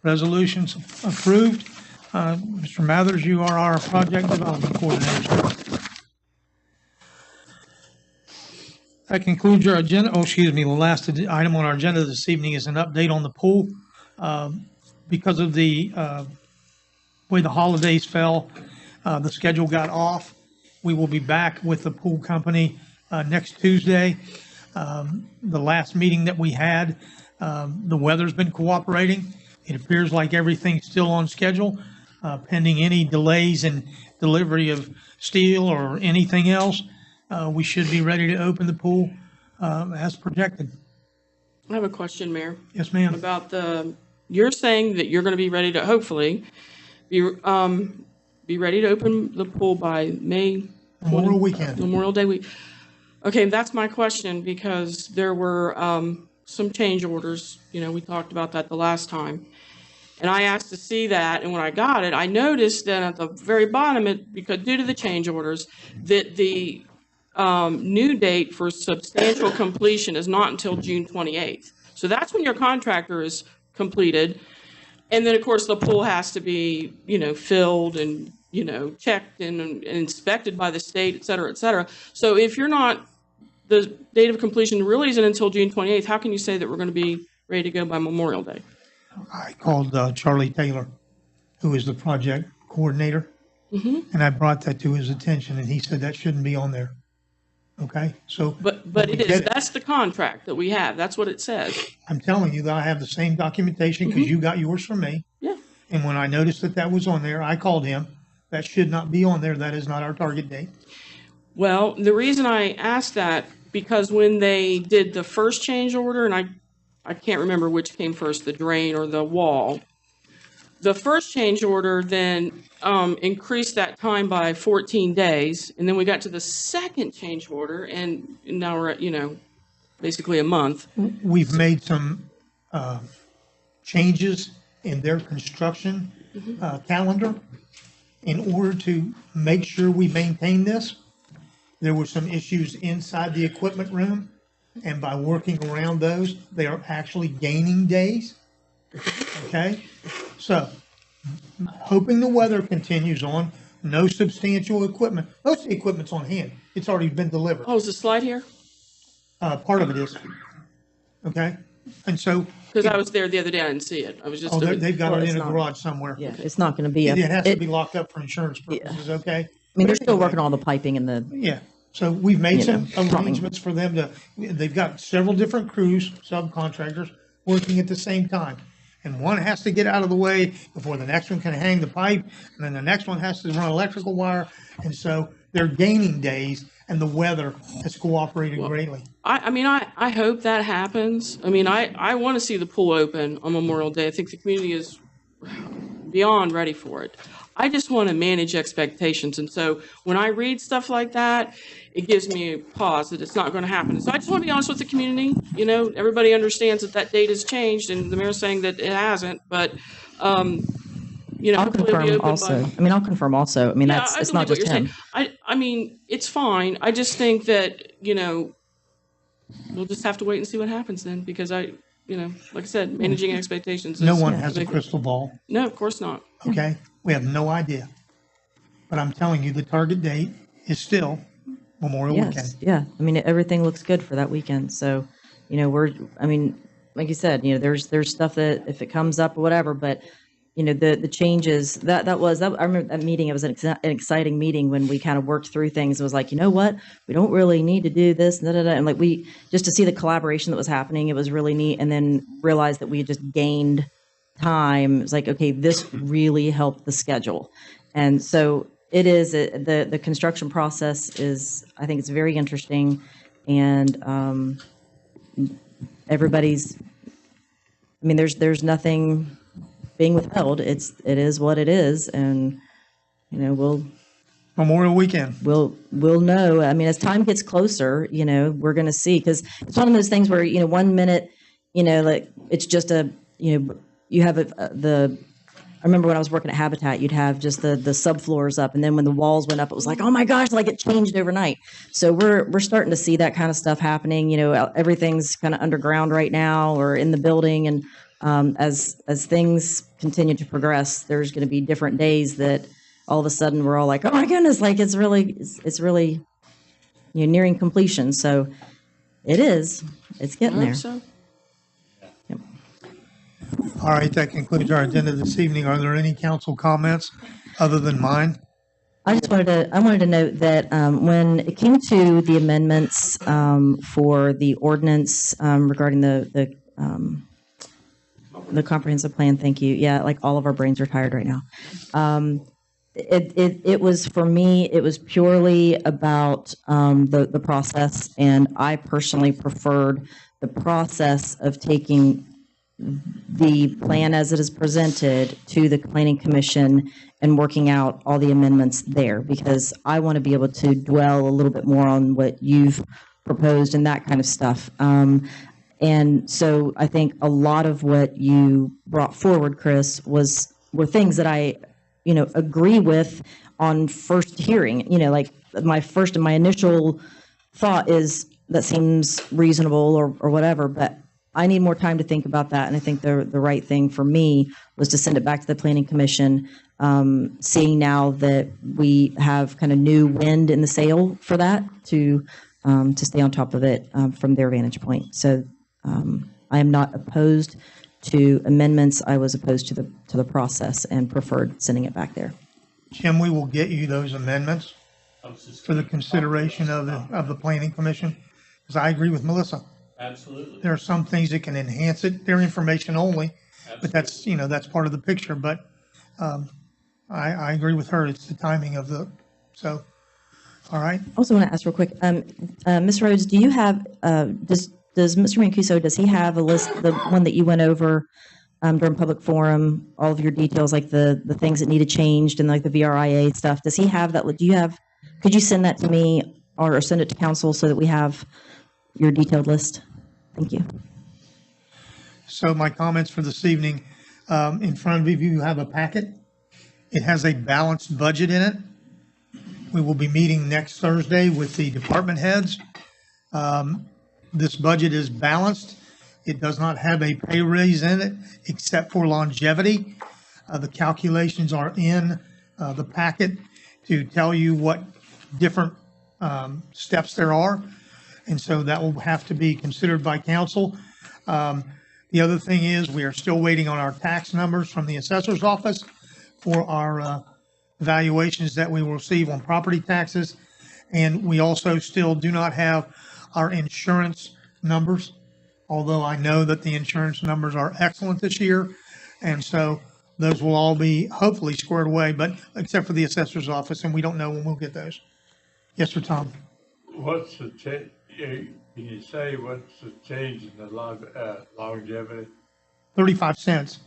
Resolution's approved. Mr. Mathers, you are our Project Development Coordinator. That concludes your agenda. Oh, excuse me, the last item on our agenda this evening is an update on the pool. Because of the way the holidays fell, the schedule got off. We will be back with the pool company next Tuesday. The last meeting that we had, the weather's been cooperating. It appears like everything's still on schedule, pending any delays in delivery of steel or anything else. We should be ready to open the pool as projected. I have a question, Mayor, Yes, ma'am. about you're saying that you're going to be ready to, hopefully, be ready to open the pool by May. Memorial weekend. Memorial Day week. Okay, that's my question, because there were some change orders. We talked about that the last time. And I asked to see that, and when I got it, I noticed that at the very bottom, because due to the change orders, that the new date for substantial completion is not until June 28th. So that's when your contractor is completed. And then, of course, the pool has to be, filled and, checked and inspected by the state, et cetera, et cetera. So if you're not, the date of completion really isn't until June 28th, how can you say that we're going to be ready to go by Memorial Day? I called Charlie Taylor, who is the project coordinator, and I brought that to his attention, and he said that shouldn't be on there. Okay, so. But we it is, get that's the contract that we have. That's what it says. I'm telling you that I have the same documentation because you got yours from me. Yeah. And when I noticed that was on there, I called him. That should not be on there. That is not our target date. Well, the reason I asked that, because when they did the first change order, and I can't remember which came first, the drain or the wall. The first change order then increased that time by 14 days, and then we got to the second change order, and now we're at, basically a month. We've made some changes in their construction calendar in order to make sure we maintain this. There were some issues inside the equipment room, and by working around those, they are actually gaining days. Okay? So, hoping the weather continues on, no substantial equipment. Most of the equipment's on hand. It's already been delivered. Oh, is the slide here? Part of it is. Okay? And so, Because I was there the other day, I didn't see it. I was just. they've got Well, it it's in a not- garage somewhere. Yeah, it's not going to be It has to it- be locked up for insurance purposes, okay? I mean, they're still working on the piping and the, Yeah, so we've made You some know, plumbing. arrangements for them they've got several different crews, subcontractors, working at the same time. And one has to get out of the way before the next one can hang the pipe, and then the next one has to run electrical wire. And so they're gaining days, and the weather has cooperated greatly. I hope that happens. I want to see the pool open on Memorial Day. I think the community is beyond ready for it. I just want to manage expectations. And so when I read stuff like that, it gives me a pause that it's not going to happen. So I just want to be honest with the community. Everybody understands that date has changed, and the mayor's saying that it hasn't, but, I'll hopefully it'll be confirm open also. by. I'll confirm also. Yeah, That's, I it's not believe what just you're him. saying. It's fine. I just think that, we'll just have to wait and see what happens then, because like I said, managing expectations is. No one has a big- crystal ball, No, of course not. okay? We have no idea. But I'm telling you, the target date is still Memorial Weekend. Yes, yeah. Everything looks good for that weekend. So, like you said, there's stuff that if it comes up or whatever, but the changes that was that. I remember that meeting. It was an exciting meeting when we kind of worked through things. It was like, you know what, we don't really need to do this, and like we just to see the collaboration that was happening. It was really neat, and then realized that we had just gained time. It was like, okay, this really helped the schedule, and so it is the construction process is. I think it's very interesting, and everybody's. I mean, there's nothing being withheld. It is what it is, and we'll Memorial Weekend. we'll know. I mean, as time gets closer, we're going to see, because it's one of those things where 1 minute, like it's just you have I remember when I was working at Habitat, you'd have just the subfloors up, and then when the walls went up, it was like, oh my gosh, like it changed overnight. So we're starting to see that kind of stuff happening. Everything's kind of underground right now or in the building, and as things continue to progress, there's going to be different days that all of a sudden we're all like, oh my goodness, like it's really nearing completion. So it's getting I there. hope so. All right, that concludes our agenda this evening. Are there any council comments other than mine? I wanted to note that when it came to the amendments for the ordinance regarding the comprehensive plan, thank you. Yeah, like all of our brains are tired right now. It was, for me, it was purely about the process, and I personally preferred the process of taking the plan as it is presented to the planning commission and working out all the amendments there, because I want to be able to dwell a little bit more on what you've proposed and that kind of stuff. And so I think a lot of what you brought forward, Chris, were things that I, agree with on first hearing. Like my initial thought is that seems reasonable or whatever, but I need more time to think about that. And I think the right thing for me was to send it back to the planning commission, seeing now that we have kind of new wind in the sail for that to stay on top of it from their vantage point. So I am not opposed to amendments. I was opposed to the process and preferred sending it back there. Jim, we will get you those amendments for the consideration of the planning commission, because I agree with Melissa. Absolutely. There are some things that can enhance it. They're information only, but that's part of the picture. But I agree with her. It's the timing of so, all right. I also want to ask real quick, Ms. Rhodes, do you have, does Mr. Mancuso, does he have a list, the one that you went over during public forum, all of your details, like the things that needed changed and like the VRIA stuff? Does he have that? Could you send that to me or send it to council so that we have your detailed list? Thank you. So my comments for this evening, in front of you have a packet. It has a balanced budget in it. We will be meeting next Thursday with the department heads. This budget is balanced. It does not have a pay raise in it except for longevity. The calculations are in the packet to tell you what different steps there are. And so that will have to be considered by council. The other thing is we are still waiting on our tax numbers from the assessor's office for our valuations that we will receive on property taxes. And we also still do not have our insurance numbers, although I know that the insurance numbers are excellent this year. And so those will all be hopefully squared away, but except for the assessor's office, and we don't know when we'll get those. Yes, sir, Tom. What's the can you say what's the change in the longevity? 35 cents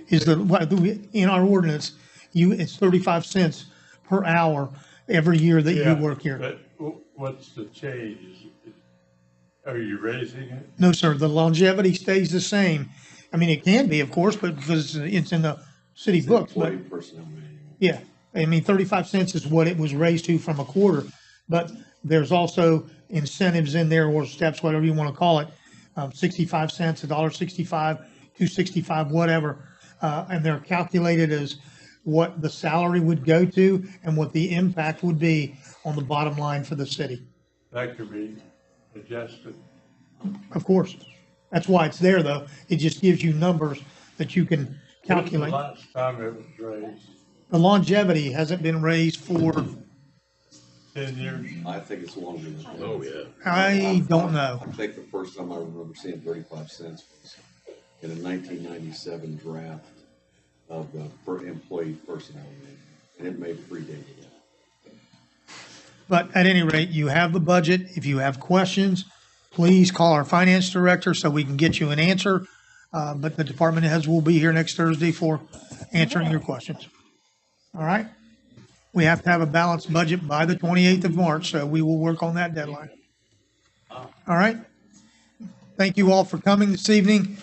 is in our ordinance, it's 35 cents per hour every year that you work here. But what's the change? Are you raising it? No, sir, the longevity stays the same. I mean, it can be, of course, but because it's in the city books, but yeah, I mean, 35 cents is what it was raised to from a quarter, but there's also incentives in there, or steps, whatever you want to call it, 65 cents, $1.65, $2.65, whatever. And they're calculated as what the salary would go to and what the impact would be on the bottom line for the city. That could be adjusted. Of course. That's why it's there, though. It just gives you numbers that you can calculate. Last time it was raised, The longevity hasn't been raised for, 10 years. I think it's longer than that. Oh, yeah. I don't know. I think the first time I remember seeing 35 cents was in a 1997 draft of the employee personnel manual, and it may predate that. But at any rate, you have the budget. If you have questions, please call our finance director so we can get you an answer. But the department heads will be here next Thursday for answering your questions. All right? We have to have a balanced budget by the 28th of March, so we will work on that deadline. All right? Thank you all for coming this evening.